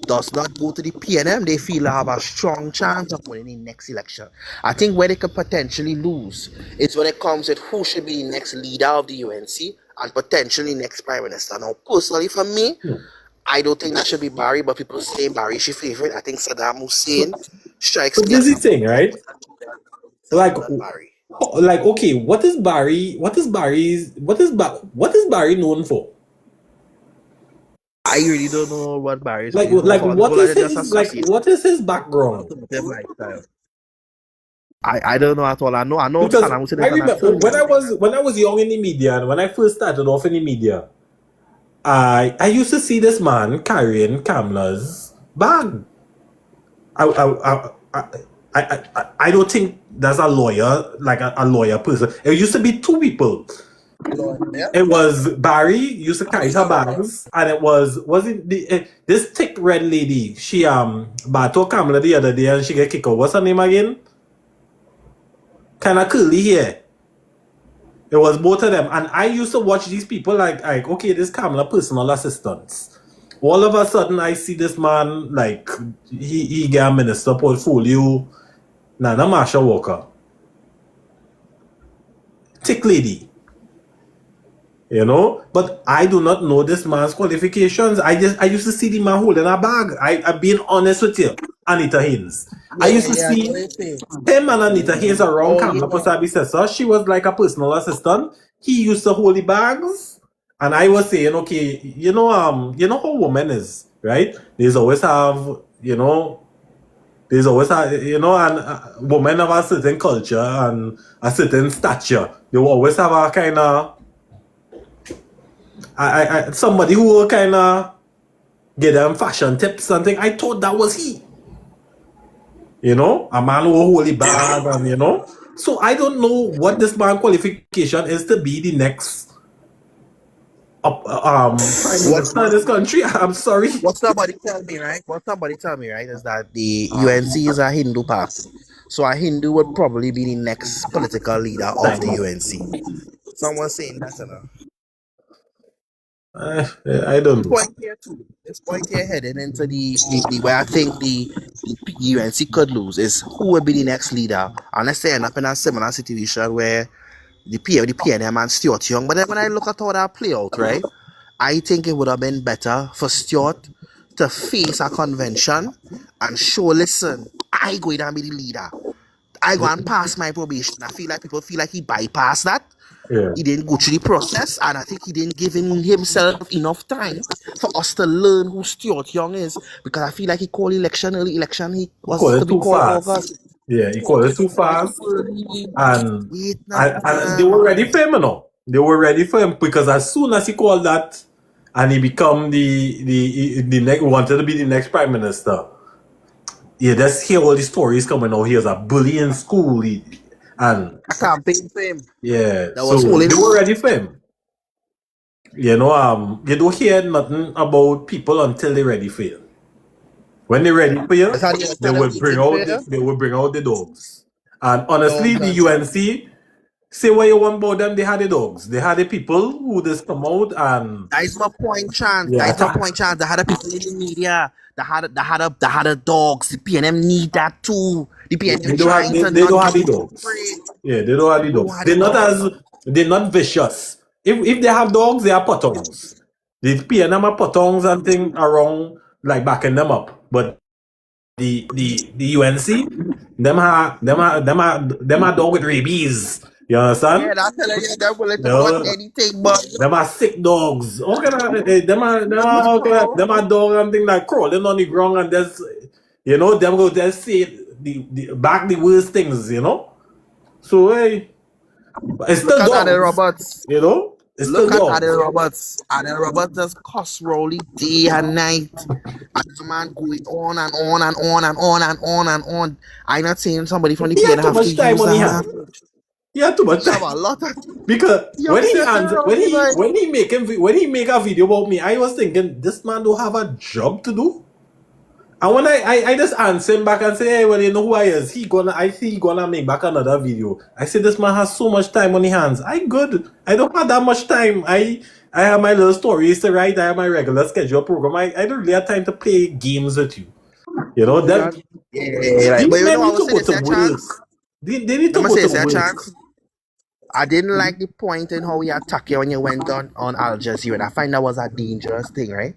does not go to the PNM, they feel they have a strong chance of winning the next election. I think where they could potentially lose is when it comes with who should be the next leader of the UNC and potentially next prime minister. Now, personally, for me, I don't think that should be Barry, but people say Barry is your favorite. I think Saddam Hussein strikes But me this as is the thing, right? Like, Barry. okay, what is Barry known for? I really don't know what Barry is Like known for. what is his background? Lifestyle. I don't know at all. I know Because Saddam Hussein I is an remember attorney. when I was young in the media, and when I first started off in the media, I used to see this man carrying Kamala's bag. I don't think that's a lawyer, like a lawyer person. It used to be two people. It was Barry used to carry her bags, and it was this thick red lady. She battled Kamala the other day, and she get kicked out. What's her name again? Kind of curly hair. It was both of them, and I used to watch these people like okay, this Kamala personal assistants. All of a sudden, I see this man like he get a minister portfolio. Nana Marsha Walker, thick lady. You know, but I do not know this man's qualifications. I used to see the man holding a bag. I'm being honest with you, Anita Haynes. I used to see him and Anita Haynes around Kamala Pasabi Sessa. She was like a personal assistant. He used to hold the bags, and I was saying, okay, you know how women is, right? There's always have, and women have a certain culture and a certain stature. They will always have a kind of somebody who will kind of get them fashion tips and things. I thought that was he. You know, a man who will hold the bag and So I don't know what this man qualification is to be the next prime minister in this country. I'm sorry. What somebody tell me, right? Is that the UNC is a Hindu party. So a Hindu would probably be the next political leader of the UNC. Someone saying that, I don't know. This point here heading into the where I think the UNC could lose is who will be the next leader. Unless they end up in a similar situation where the PNM and Stuart Young. But then when I look at how that play out, right, I think it would have been better for Stuart to face a convention and show, listen, I go and be the leader. I go and pass my probation. I feel like people feel like he bypassed that. Yeah. He didn't go through the process, and I think he didn't give himself enough time for us to learn who Stuart Young is. Because I feel like he called early election. He was to be called August. Yeah, he called it too fast. And they were ready for him, They were ready for him because as soon as he called that and he become the next, wanted to be the next prime minister. Yeah, just hear all the stories coming out. He was a bully in school. And a campaign for him. Yeah, so they were ready for him. you don't hear nothing about people until they're ready for you. When they're ready for you, That's how they started will bring waiting for out you. they will bring out the dogs. And honestly, Dogs the and stuff. UNC, say what you want about them, they had the dogs. They had the people who just come out and That is my point, Chance. That is my attack. point, Chance. They had the people in the media. They had the dogs. The PNM need that too. The PNM trying to They not don't have get the people dogs. afraid. Yeah, they don't have the They don't dogs. have the dogs. They're not vicious. If they have dogs, they are potongs. The PNM are potongs and thing around like backing them up. But the UNC, them are dog with rabies. You Yeah, understand? that's telling you they're willing to put No, anything, but them are sick dogs. Okay, them are no. dog and thing like crawling on the ground and just them go just say back the worst things, So hey, it's Look still at Adel dogs, Roberts. It's still Look at dogs. Adel Roberts. Adel Roberts just cuss Rowley day and night. And the man going on and on and on and on and on and on. I'm not saying somebody from the He had PN too have to much time use on his that hand. language. He had too much He have time. a lot of Because young sister Rowley, boy. when he make a video about me, I was thinking this man don't have a job to do. And when I just answer him back and say, hey, well, you know who I is. I see he gonna make back another video. I say this man has so much time on his hands. I good. I don't have that much time. I have my little stories to write. I have my regular schedule program. I don't really have time to play games with you. That Yeah, like, but these you know men what I need was to saying, go is to a chance. work. They need Let to me go say, to is a work. chance. I didn't like the point in how he attacked you when you went on Al Jazeera. And I find that was a dangerous thing, right?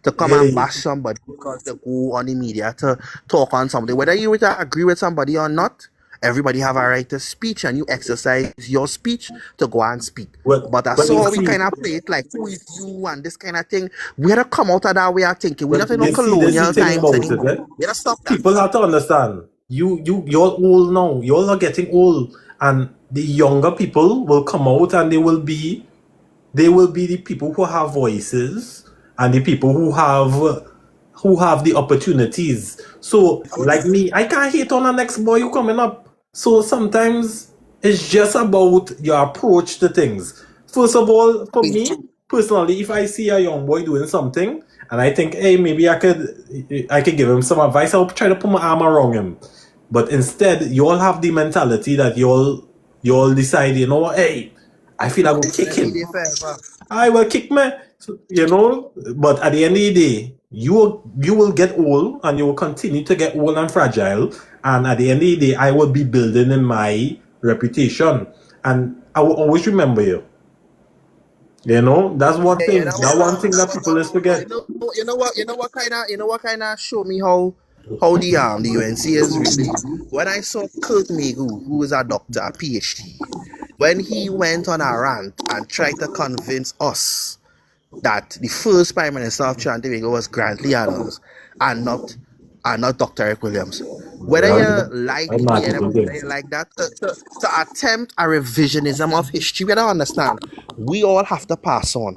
To come and Yeah. bash somebody because they go on the media to talk on something. Whether you agree with somebody or not, everybody have a right to speech and you exercise your speech to go and speak. But I Well, you saw we see, kind of play it like, who is you and this kind of thing. We had to come out of that way of thinking. We're well, not in no you see, there's the colonial thing times about it. anymore. Eh? We gotta stop that. People have to understand. You're old now. You're not getting old, and the younger people will come out, and they will be the people who have voices and the people who have the opportunities. So, like me, I can't hate on the next boy who coming up. So sometimes it's just about your approach to things. First of all, for me personally, if I see a young boy doing something and I think, hey, maybe I could give him some advice, I'll try to put my arm around him. But instead, you all have the mentality that you all decide, hey, I feel I will kick him. I will kick me, But at the end of the day, you will get old and you will continue to get old and fragile. And at the end of the day, I will be building in my reputation, and I will always remember you. That's one thing. That one thing that people is forget. You know what kind of show me how the UNC is really. When I saw Kurt Megu, who is a doctor, a PhD, when he went on a rant and tried to convince us that the first Prime Minister of Trinidad and Tobago was Grantley Adams and not Dr. Eric Williams. Whether you like I'm the not PNM, even whether you like that, to attempt a revisionism of history, we don't understand. We all have to pass on.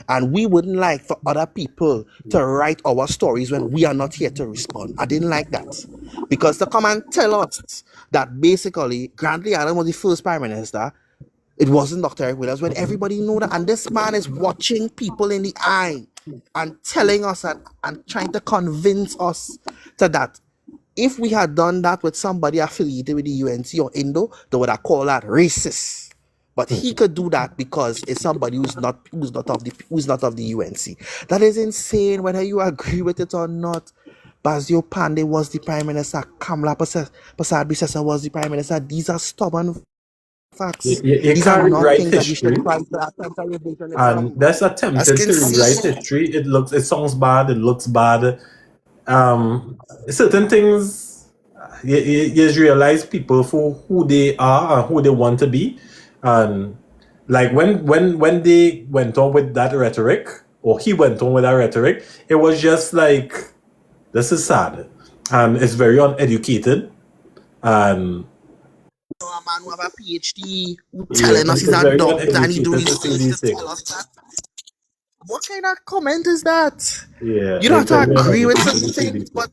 And we wouldn't like for other people to write our stories when we are not here to respond. I didn't like that. Because to come and tell us that basically Grantley Adams was the first Prime Minister, it wasn't Dr. Eric Williams, when everybody knew that. And this man is watching people in the eye and telling us and trying to convince us to that. If we had done that with somebody affiliated with the UNC or Indo, they would have called that racist. But he could do that because it's somebody who's not of the UNC. That is insane, whether you agree with it or not. Basio Pandey was the Prime Minister. Kamla Prasad Bisesa was the Prime Minister. These are stubborn facts. You These are can't not rewrite things that you history, should try to attempt a revisionism. and that's That's attempted to rewrite insane. history. It sounds bad. It looks bad. Certain things, you just realize people for who they are and who they want to be, and like when they went on with that rhetoric, or he went on with that rhetoric, it was just like, this is sad, and it's very uneducated, and A man who have a PhD who telling us he's it's a very doctor and he do uneducated to say research these to tell things. us that. What kind of comment is that? Yeah, You don't it's have to very agree with uneducated certain to say these things, things.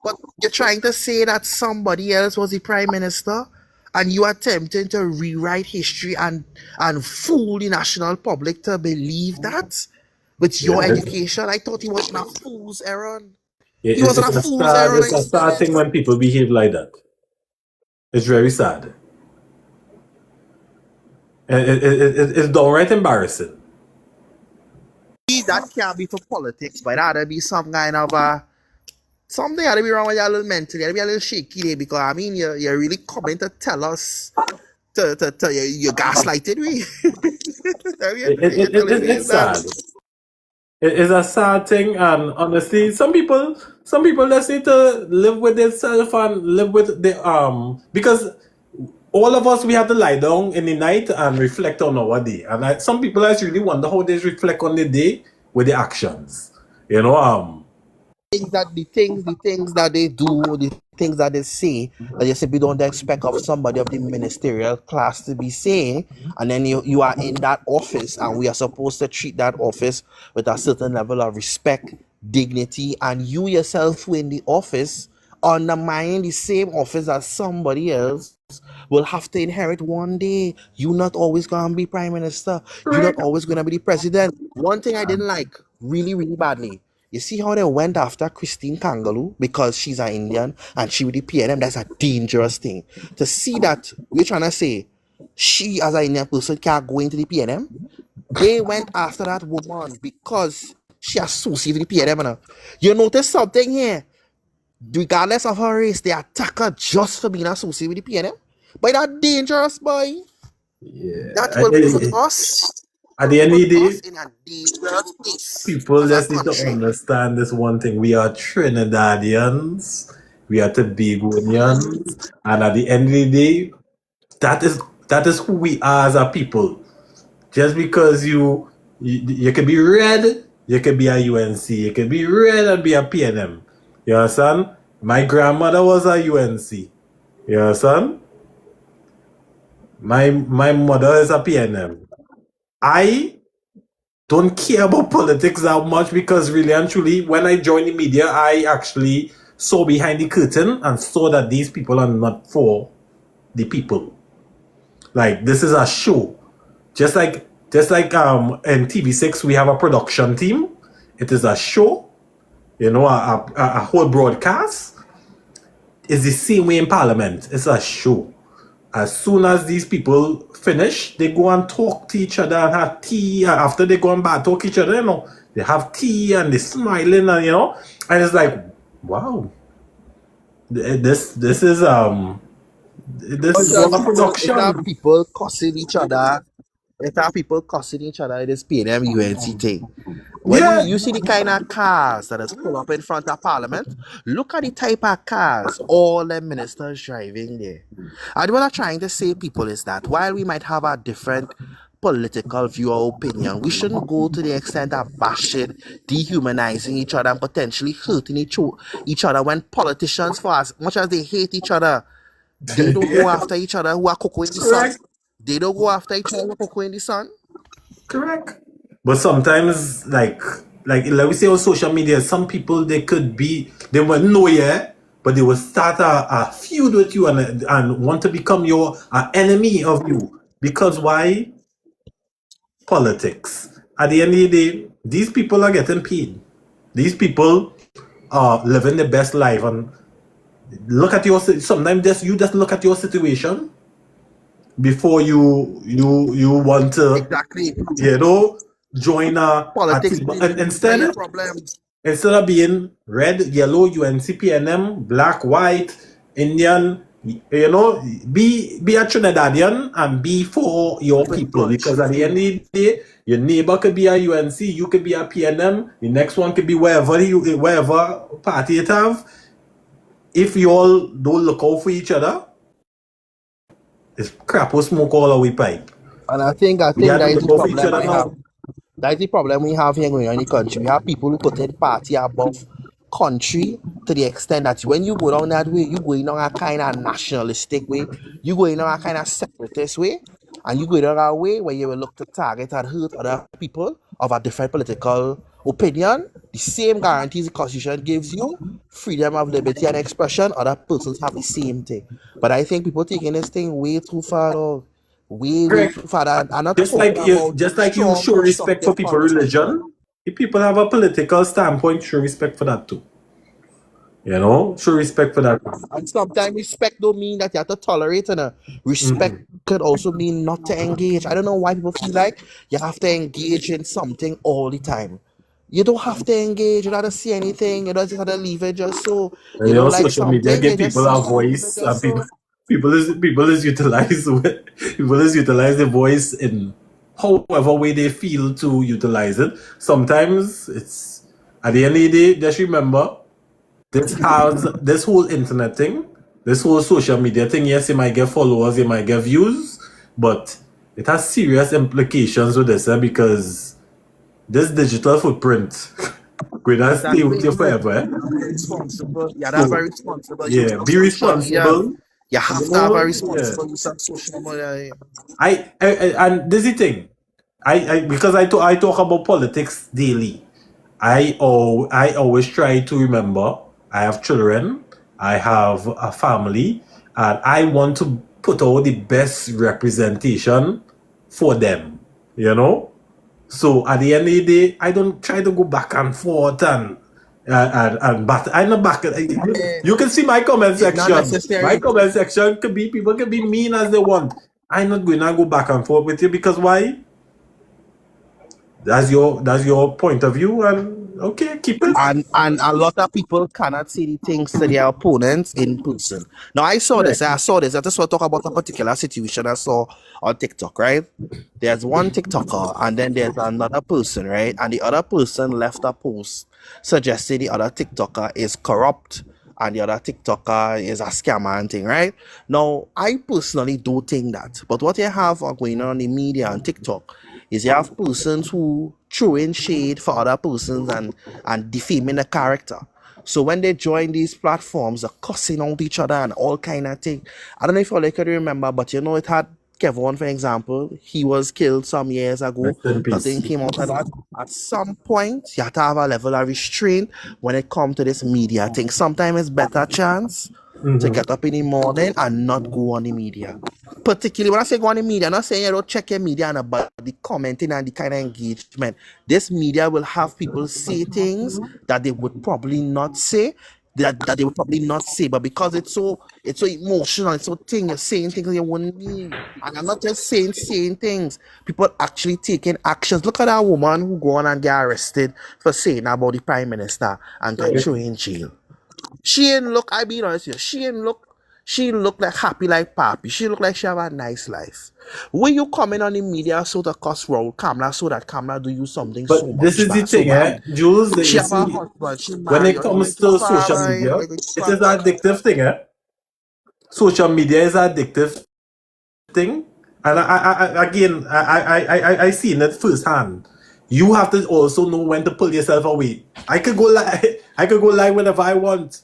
but you're trying to say that somebody else was the Prime Minister and you are attempting to rewrite history and fool the national public to believe that with your Yeah. education. I thought he was in a fool's errand. He It, was on it's a a fool's sad, errand, it's I a sad swear. thing when people behave like that. It's very sad. It's downright embarrassing. That can't be for politics, but that ought to be some kind of something ought to be wrong with you a little mentally. You ought to be a little shaky there because I mean you're really coming to tell us you gaslighted me. You're telling me It's that. sad. It is a sad thing, and honestly, some people just need to live with themselves and live with the because all of us we have to lie down in the night and reflect on our day, and some people just really wonder how they reflect on the day with the actions, you know. The things that they do, the things that they say, that you simply don't expect of somebody of the ministerial class to be saying, and then you are in that office, and we are supposed to treat that office with a certain level of respect, dignity, and you yourself who in the office undermine the same office as somebody else will have to inherit one day. You're not always gonna be prime minister. You're not Correct. always gonna be the president. One thing I didn't like really, really badly. You see how they went after Christine Kangaloo because she's an Indian and she with the PNM? That's a dangerous thing. To see that we're trying to say she as an Indian person can't go into the PNM. They went after that woman because she associated with the PNM. You notice something here? Regardless of her race, they attack her just for being associated with the PNM. But that dangerous, boy. That Yeah. will put us At the end of the day, in a dangerous place people as a just need to country. understand this one thing. We are Trinidadians, we are Tobagonians, and at the end of the day, that is that is who we are as a people. Just because you can be red, you can be a UNC, you can be red and be a PNM. You understand? My grandmother was a UNC. You understand? My mother is a PNM. I don't care about politics that much because really and truly, when I joined the media, I actually saw behind the curtain and saw that these people are not for the people. Like this is a show. Just like in TV6 we have a production team. It is a show, you know, a whole broadcast. It's the same way in Parliament. It's a show. As soon as these people finish, they go and talk to each other and have tea. And after they go and talk to each other, you know, they have tea and they smiling and you know, and it's like, wow, this is this is all a It's not production. people cussing each other. It's not people cussing each other. It is PNM UNC thing. When Yeah, you see the kind of cars that is pulled up in front of Parliament, look at the type of cars all the ministers driving there. And what I'm trying to say, people, is that while we might have a different political view or opinion, we shouldn't go to the extent of bashing, dehumanizing each other, and potentially hurting each other when politicians, for as much as they hate each other, they don't go yeah, after each other who are cocoa in the sun. correct. They don't go after each other who are cocoa in the sun. Correct. But sometimes, like we say on social media, some people they will know you, but they will start a feud with you and want to become your enemy of you because why? Politics. At the end of the day, these people are getting paid. These people are living the best life and look at your sometimes just look at your situation before you want to Exactly. you know, join a Politics team. is And a problem. instead of being red, yellow, UNCPNM, black, white, Indian, you know, be a Trinidadian and be for your people. Because at the end of the day, your neighbor could be a UNC, you could be a PNM, the next one could be wherever party it have. If you all don't look out for each other, it's crap will smoke all our pipe. And I think We have that to is the look out for each problem other we have. now. That is the problem we have here going on in the country. We have people who put in party above country to the extent that when you go down that way, you going on a kind of nationalistic way, you going on a kind of separatist way, and you go down a way where you will look to target and hurt other people of a different political opinion, the same guarantees the Constitution gives you, freedom of liberty and expression, other persons have the same thing. But I think people taking this thing way too far, dog. Way Correct. too far. And I'm not talking about Just like you strong show respect for constructive people conversation. religion, if people have a political standpoint, show respect for that too. You know, show respect for that. And sometimes respect don't mean that you have to tolerate, and respect could also mean not to engage. I don't know why people feel like you have to engage in something all the time. You don't have to engage, you don't have to see anything, you don't just have to leave it just so. And You you don't know, like social media something, give you just people see a something, leave it voice, just and so. people is utilize people is utilize the voice in however way they feel to utilize it. Sometimes it's at the end of the day, just remember this whole internet thing, this whole social media thing. Yes, you might get followers, you might get views, but it has serious implications with this because this digital footprint will not stay with you forever. Responsible. Yeah, that's very responsible. Use Yeah, of be social media. responsible. You have You to have a know, yeah. responsible use of social media. And this is the thing. Because I talk about politics daily. I always try to remember I have children, I have a family, and I want to put out the best representation for them. You know? So at the end of the day, I don't try to go back and forth and but I'm not back. You can see my comment It's not section. My necessary. comment section could be people can be mean as they want. I'm not going to go back and forth with you because why? That's your point of view, and okay, keep it. And a lot of people cannot say the things to their opponents in person. Now I saw this. I just want to talk about a particular situation I saw on TikTok, right? There's one TikToker and then there's another person, right? And the other person left a post suggesting the other TikToker is corrupt and the other TikToker is a scammer and thing, right? Now, I personally do think that. But what you have going on in the media and TikTok is you have persons who throw in shade for other persons and defaming the character. So when they join these platforms, they're cussing out each other and all kind of thing. I don't know if you can remember, but you know it had Kevin, for example. He was killed some years ago. Rest in peace. Nothing came out of that. At some point, you have to have a level of restraint when it comes to this media thing. Sometimes it's better chance to get up in the morning and not go on the media. Particularly when I say go on the media, I'm not saying you don't check your media and about the commenting and the kind of engagement. This media will have people say things that they would probably not say. That they would probably not say, but because it's so emotional, it's so thing, you're saying things you wouldn't mean. And I'm not just saying things. People actually taking actions. Look at that woman who go on and get arrested for saying about the Prime Minister and get thrown in jail. She ain't look, I be honest with you, she look like happy like Papi. She look like she have a nice life. When you comment on the media so the cost roll Kamala so that Kamala do you something But so much this is the bad, so thing, bad. Jules. That She you have a see, husband, she when married, it comes to social media, it is an addictive thing, Social media is an addictive thing, and I seen it firsthand. You have to also know when to pull yourself away. I could go live whenever I want.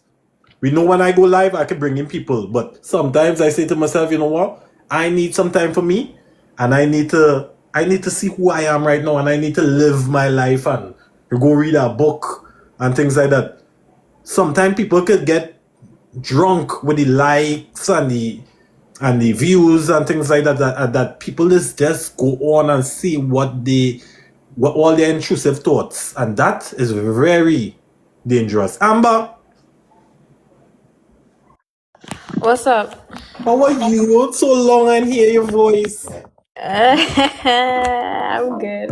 We know when I go live, I can bring in people, but sometimes I say to myself, you know what? I need some time for me, and I need to see who I am right now, and I need to live my life and go read a book and things like that. Sometimes people could get drunk with the likes and the views and things like that people just go on and see what all their intrusive thoughts, and that is very dangerous. Amber, What's up? how are you? So long and hear your voice. I'm good.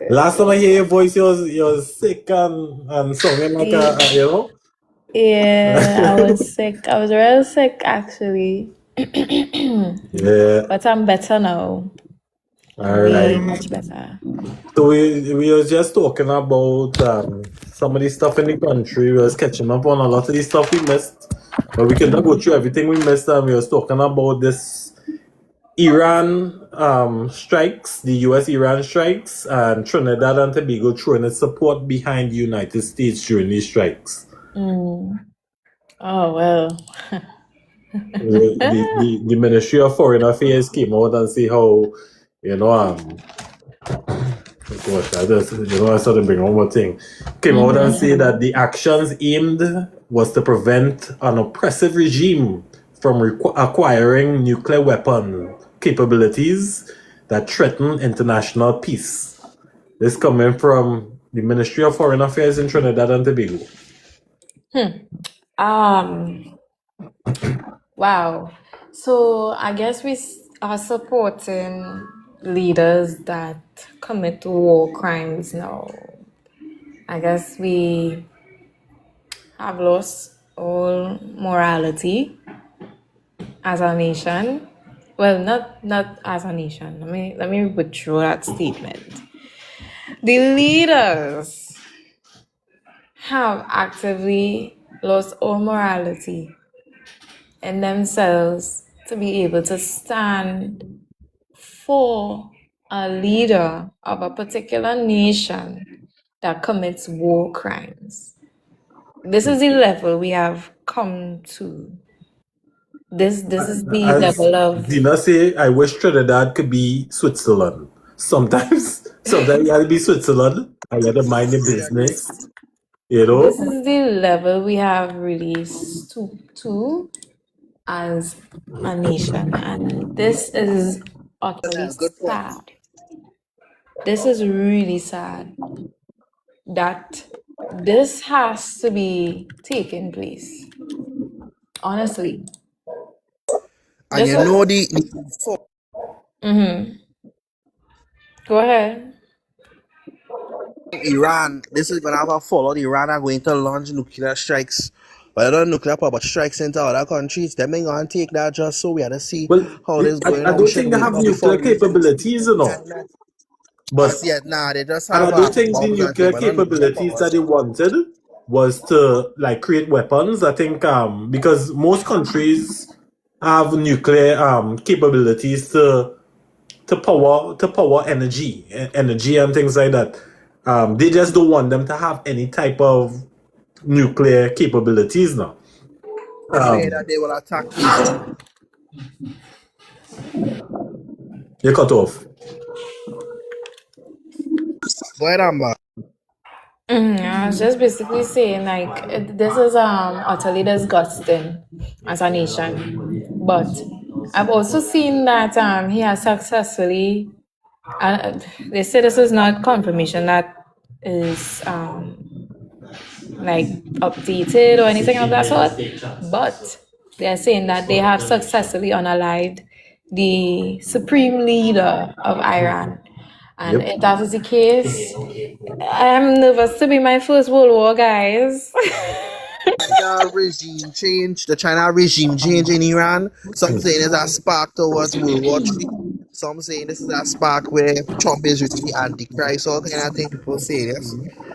Last time I hear your voice, you was sick and sounding like you know. Yeah, I was sick. I was real sick actually. Yeah. But I'm better now. All Way right. much better. So we was just talking about some of the stuff in the country. We was catching up on a lot of the stuff we missed, but we cannot go through everything we missed. And we was talking about this Iran strikes, the US-Iran strikes, and Trinidad and Tobago throwing its support behind the United States during these strikes. Oh well. The Ministry of Foreign Affairs came out and say how, Gosh, I started bring one more thing. Came out and say that the actions aimed was to prevent an oppressive regime from acquiring nuclear weapon capabilities that threaten international peace. This coming from the Ministry of Foreign Affairs in Trinidad and Tobago. Wow. So I guess we are supporting leaders that commit war crimes now. I guess we have lost all morality as a nation. Well, not as a nation. Let me withdraw that statement. The leaders have actively lost all morality in themselves to be able to stand for a leader of a particular nation that commits war crimes. This is the level we have come to. This is the As level of Dina say, I wish Trinidad could be Switzerland. Sometimes you gotta be Switzerland. I gotta mind the business. You this know? is the level we have really stooped to as a nation, and this is utterly Good point. sad. This is really sad that this has to be taking place. Honestly, And just you know the go ahead. Iran, this is gonna have a fallout. Iran are going to launch nuclear strikes. But not nuclear power, but strikes into other countries. Them ain't gonna take that just so we have to see Well, how this going I on. We don't should think they wait have now before nuclear we capabilities, you know. But as yet, nah, they just and have I don't think the bombs and things, nuclear but not nuclear capabilities powers. that they wanted was to like create weapons. I think because most countries have nuclear capabilities to power energy and things like that. They just don't want them to have any type of nuclear capabilities now. Say that they will attack people. You're cut off. Go ahead, Amber. I was just basically saying like this is utterly disgusting as a nation, but I've also seen that he has successfully. They say this is not confirmation that is like updated or anything of that sort, but they're saying that they have successfully unalived the supreme leader of Iran. And Yep. if that is the case, I'm nervous to be my first World War, guys. The China regime change in Iran. Some saying it's a spark towards World War III. Some saying this is a spark where Trump is really the Antichrist. All kind of thing people say this.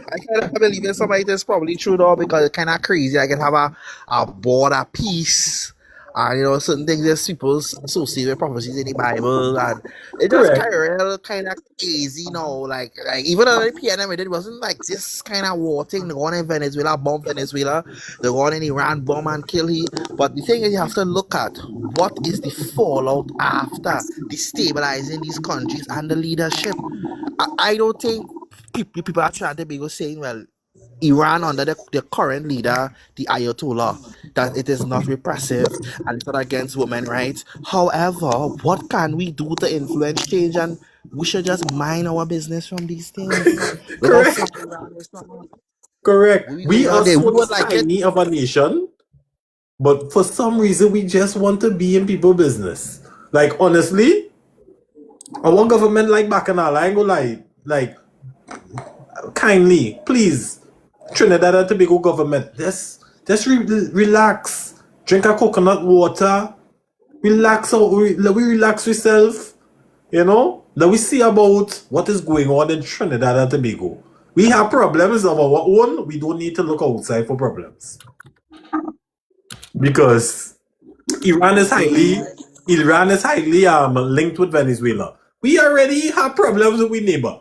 I kind of believe in somebody that's probably true though because it's kind of crazy. I can have a border peace. And you know, certain things that people associate with prophecies in the Bible, and it just Correct. kind of real, kind of easy, you know. Like even on the PNM, it wasn't like this kind of war thing. They go on in Venezuela, bomb Venezuela. They go on in Iran, bomb and kill he. But the thing is, you have to look at what is the fallout after destabilizing these countries and the leadership. I don't think people are trying to be saying, well, Iran under the current leader, the Ayatollah, that it is not repressive and it's not against women's rights. However, what can we do to influence change? And we should just mind our business from these things. Look how far Correct. Iran is from us. Correct. We We going are on there. We so would like it. tiny of a nation, but for some reason we just want to be in people's business. Like honestly, our government like Bacchanal, I ain't gonna lie. Like kindly, please, Trinidad and Tobago government, just relax. Drink a coconut water. Relax out. We relax ourselves. You know? Now we see about what is going on in Trinidad and Tobago. We have problems of our own. We don't need to look outside for problems. Because Iran is highly linked with Venezuela. We already have problems with our neighbor.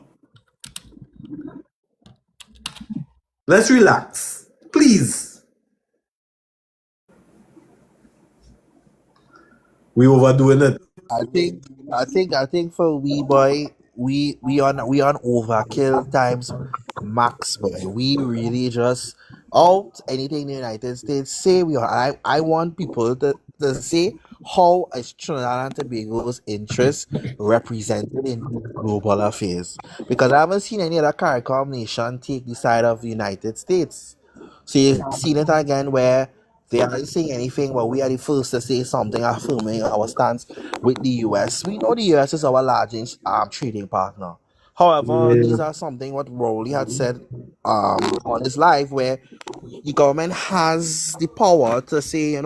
Let's relax. Please. We overdoing it. I think for we boy, we on overkill times max, boy. We really just out anything the United States say we are. I want people to say how is Trinidad and Tobago's interest represented in global affairs, because I haven't seen any other CARICOM nation take the side of the United States. So you've seen it again where they aren't saying anything, but we are the first to say something affirming our stance with the US. We know the US is our largest trading partner. However, Yeah. these are something what Rowley had said on his live, where the government has the power to say,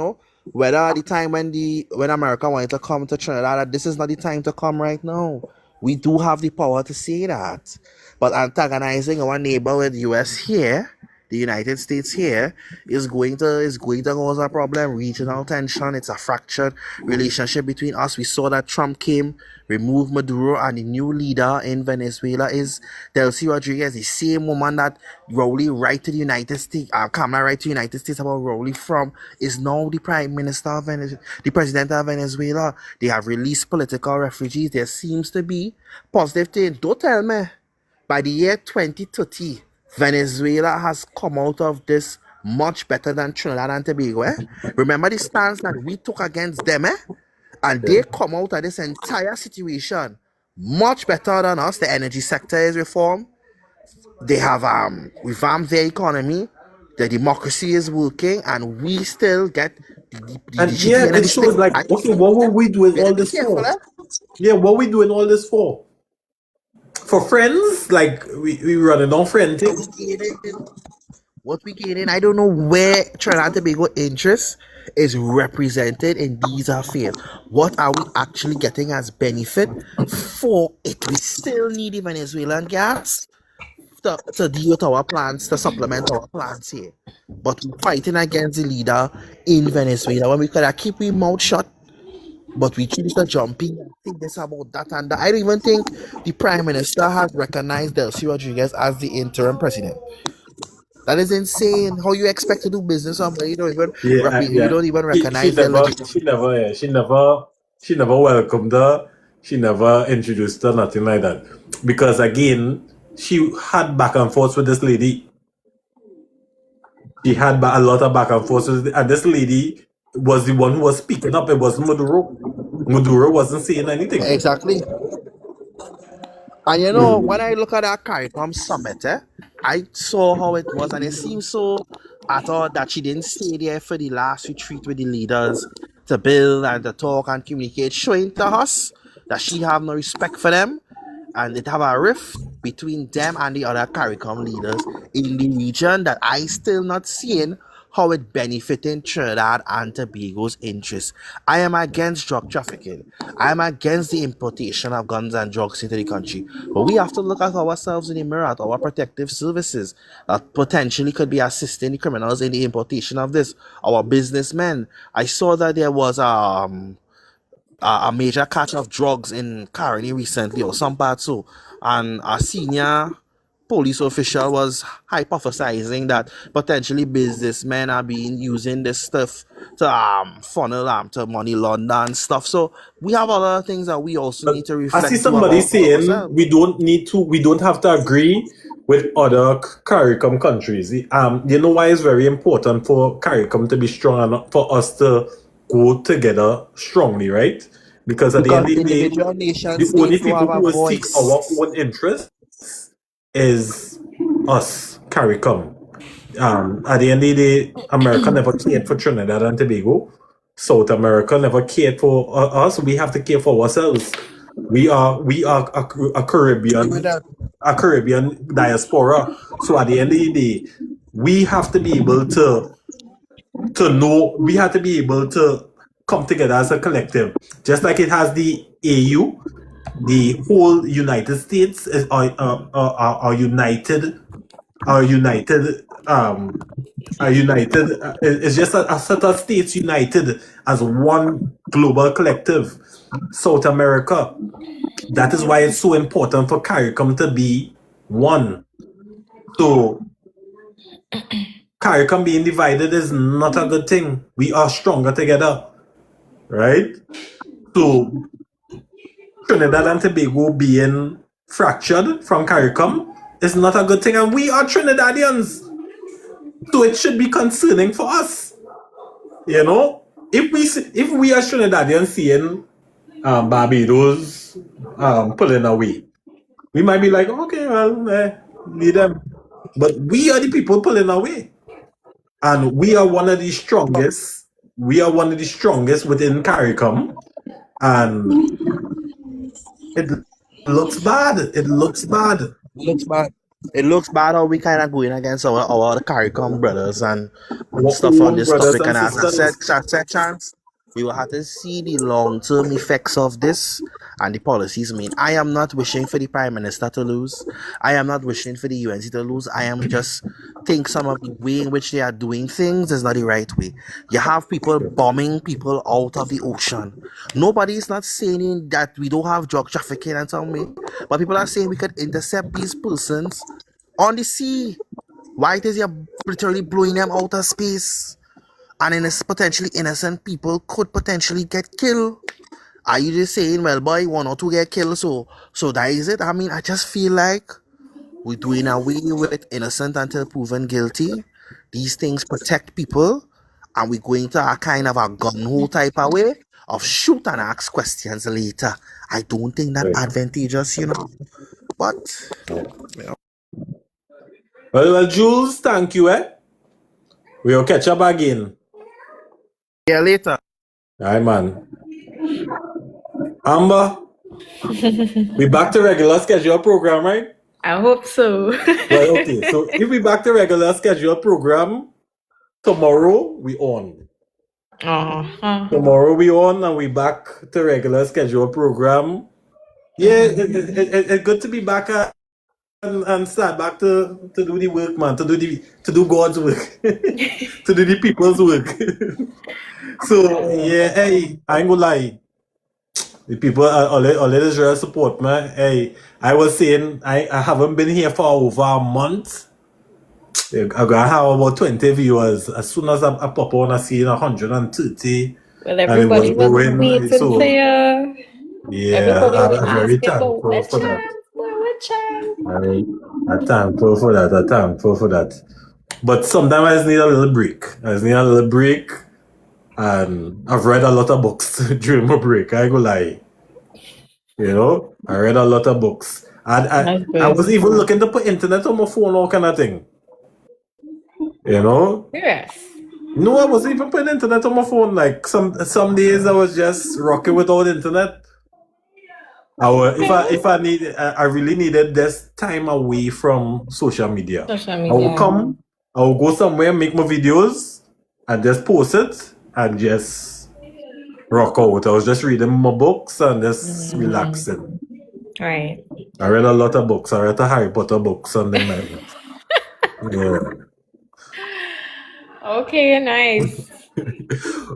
whether at the time when America wanted to come to Trinidad, that this is not the time to come right now. We do have the power to say that. But antagonizing our neighbor with the US here, the United States here, is going to cause a problem. Regional tension. It's a fractured relationship between us. We saw that Trump came, removed Maduro, and the new leader in Venezuela is Delcy Rodriguez, the same woman that Rowley write to the United States, Kamala write to the United States about Rowley from, is now the Prime Minister of the President of Venezuela. They have released political refugees. There seems to be positive things. Don't tell me by the year 2030, Venezuela has come out of this much better than Trinidad and Tobago. Remember the stance that we took against them, and they come out of this entire situation much better than us. The energy sector is reformed. They have revamped their economy. The democracy is working, and we still get the And cheating yeah, and it the stick. shows like, okay, what were we doing all this Careful, for? Yeah, what we doing all this for? For friends? Like we running on friend thing? What we getting, I don't know where Trinidad and Tobago interest is represented in these affairs. What are we actually getting as benefit for it? We still need the Venezuelan gas to deal with our plans, to supplement our plans here. But we're fighting against the leader in Venezuela when we could have keep our mouth shut. But we choose to jump in and think this about that and that. I don't even think the Prime Minister has recognized Delcy Rodriguez as the interim president. That is insane. How you expect to do business somebody you don't even Yeah, you yeah. don't even She recognize their never, legit. yeah, she never welcomed her. She never introduced her, nothing like that. Because again, she had back and forth with this lady. She had a lot of back and forth and this lady was the one who was speaking up. It wasn't Maduro. Maduro wasn't saying anything. Exactly. And when I look at that CARICOM summit, I saw how it was, and it seems so. I thought that she didn't stay there for the last retreat with the leaders to build and to talk and communicate, showing to us that she have no respect for them, and it have a rift between them and the other CARICOM leaders in the region that I still not seeing how it benefiting Trinidad and Tobago's interests. I am against drug trafficking. I am against the importation of guns and drugs into the country. But we have to look at ourselves in the mirror, at our protective services that potentially could be assisting the criminals in the importation of this. Our businessmen. I saw that there was a major catch of drugs in Caroni recently, or some parts so, and a senior police official was hypothesizing that potentially businessmen are being using this stuff to funnel to money launder and stuff. So we have other things that we also need to I reflect see to somebody about saying ourselves. we don't have to agree with other CARICOM countries. You know why it's very important for CARICOM to be strong enough for us to go together strongly, right? Because at the end Because of the day, individual nation the only states do people have a who will seek voice. our own interests is us, CARICOM. At the end of the day, America never cared for Trinidad and Tobago. South America never cared for us. We have to care for ourselves. We are a Caribbean diaspora. So at the end of the day, we have to be able to know. We have to be able to come together as a collective, just like it has the AU. The whole United States are united. Are united. Are united. It's just a set of states united as one global collective. South America. That is why it's so important for CARICOM to be one. So CARICOM being divided is not a good thing. We are stronger together, right? So Trinidad and Tobago being fractured from CARICOM is not a good thing, and we are Trinidadians, so it should be concerning for us. You know, if we as Trinidadians seeing Barbados pulling away, we might be like, okay, well, leave them. But we are the people pulling away, and we are one of the strongest. We are one of the strongest within CARICOM, and it looks bad. It looks bad. Looks bad. It looks bad how we kind of going against our CARICOM brothers and stuff on this brothers topic. and And as I sisters. said, Chance, we will have to see the long-term effects of this and the policies. I mean, I am not wishing for the Prime Minister to lose. I am not wishing for the UNC to lose. I am just think some of the way in which they are doing things is not the right way. You have people bombing people out of the ocean. Nobody is not saying that we don't have drug trafficking and some way, but people are saying we could intercept these persons on the sea. Why it is you literally blowing them out of space? And potentially innocent people could potentially get killed. Are you just saying, well, boy, one or two get killed, so that is it? I mean, I just feel like we're doing away with innocent until proven guilty. These things protect people, and we're going to a kind of a gun-hole type of way of shoot and ask questions later. I don't think that advantageous, you know. But, Well, Jules, thank you, We'll catch up again. yeah, later. Alright, man. Amber, we back to regular schedule program, right? I hope so. Well, okay. So if we back to regular schedule program, tomorrow we on. Tomorrow we on, and we back to regular schedule program. Yeah, it's good to be back and start back to do the work, man. To do God's work, to do the people's work. So yeah, hey, I ain't gonna lie. The people all this real support, man. Hey, I was saying I haven't been here for over a month. I'm gonna have about 20 viewers. As soon as I pop on, I see 130. Well, everybody was growing, waiting so- for you. Yeah, Everybody was I'm very asking thankful for for that. what chance? I'm thankful for that. I'm thankful for that. But sometimes I just need a little break. And I've read a lot of books during my break. I go lie. You know, I read a lot of books. I was even looking to put internet on my phone, all kind of thing. You know? Yes. No, I wasn't even putting internet on my phone. Like some days I was just rocking without internet. I really needed this time away from social media. Social I media. will go somewhere, make my videos, and just post it and just rock out. I was just reading my books and just relaxing. Right. I read a lot of books. I read the Harry Potter books and then yeah. Okay, nice.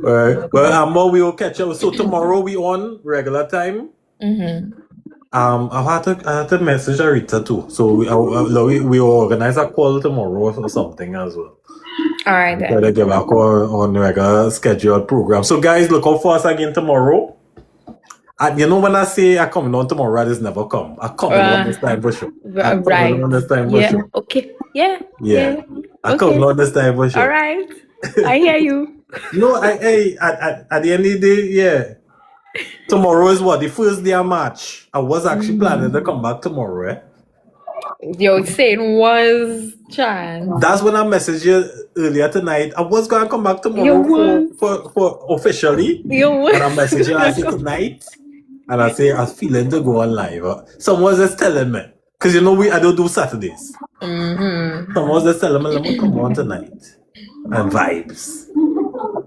Alright. Well, Amber, we will catch up. So tomorrow we on regular time. I had to message Arita too. So we will organize a call tomorrow or something as well. All right Try then. to get back on regular scheduled program. So guys, look out for us again tomorrow. And you know when I say I coming on tomorrow, I just never come. I coming on this time for sure. I Right. coming on this time for Yeah. sure. Okay. Yeah. Yeah. I Okay. coming on this time for sure. All right. I hear you. No, at the end of the day, yeah. Tomorrow is what? The first day of March. I was actually planning to come back tomorrow, You're saying was chance. That's when I messaged you earlier tonight. I was gonna come back You tomorrow was. for officially. You And I was. messaged you, I said tonight. And I say I was feeling to go on live. Someone was just telling me. Because you know I don't do Saturdays. Someone was just telling me, let me come on tonight. And vibes.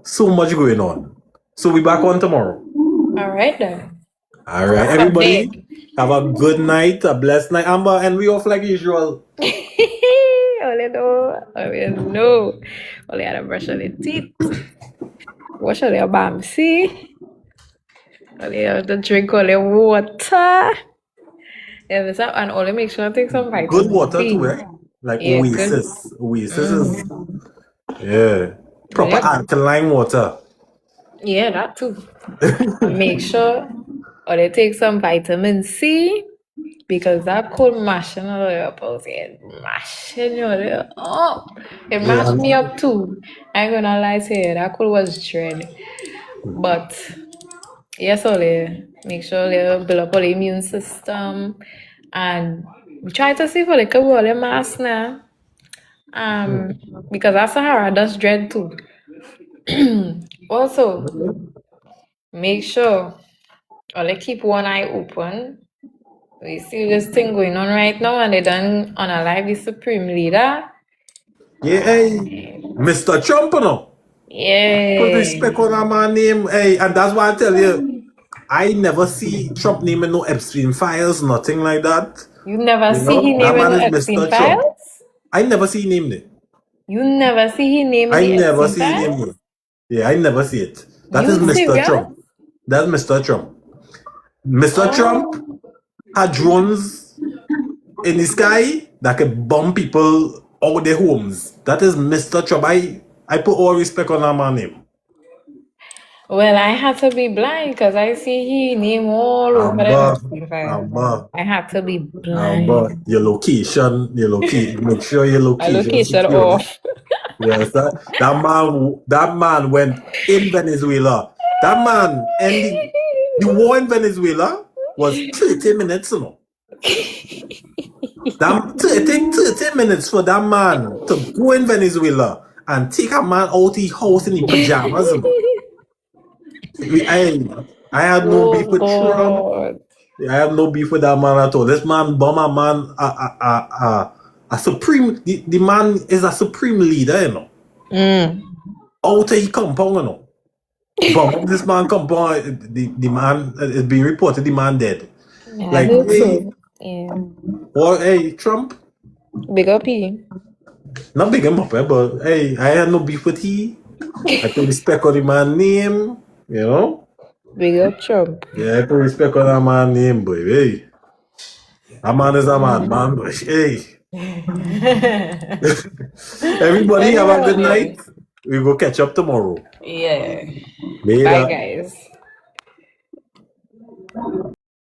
So much going on. So we back on tomorrow. All right then. All right, everybody. Have a good night, a blessed night. Amber, and we off like usual. Only know. Only had to brush on the teeth. Wash all your bamsi. Only have to drink all your water. And only make sure to take some vitamin Good water C. too, right? Like Yeah, good. Oasis. Oasis is, yeah. Proper Yeah. alkaline water. Yeah, that too. And make sure or they take some vitamin C because that could mashing all up. I was saying, mashing you up. It mashed me up too. I ain't gonna lie to you, that could was dread. But yes, Ole, make sure you build up all the immune system and we try to see for the cover all the mask now. Because that's Sahara does dread too. Also, make sure or keep one eye open. We see this thing going on right now, and they done unalive the supreme leader. Yeah, hey, Mr. Trump, you know. Put Yeah, respect on that man name, hey, and that's why I tell you, I never see Trump name in no Epstein files, nothing like that. you never You see know, he that name in man the is Epstein Mr. Trump. files. I never see him name there. You never see he name in I the never Epstein see him files. name there. Yeah, I never see it. That You is Mr. serious? Trump. That's Mr. Trump. Mr. Trump had drones in the sky that could bomb people out their homes. That is Mr. Trump. I put all respect on that man name. Well, I had to be blind because I see he name all over the Epstein files. I had to be blind. Your location, make sure your My location location secure. off. Yes, that man went in Venezuela. That man ending the war in Venezuela was 30 minutes, you know. That 30 minutes for that man to go in Venezuela and take a man out the house in the pajamas, you know. I had no beef with Trump. God. I have no beef with that man at all. This man bomb a man a supreme the man is a supreme leader, you know. Out of the compound, you know. Bomb up this man compound, the man is being reported the man dead. Yeah, Like, I hope hey, so. Yeah. or hey, Trump, Big up he. not big him up, but hey, I had no beef with he. I put respect on the man name, you know. Big up Trump. Yeah, I put respect on that man name, boy. Hey, that man is a man, boy. Hey. Everybody have a good night. We go catch up tomorrow. Yeah. Later. Bye, guys.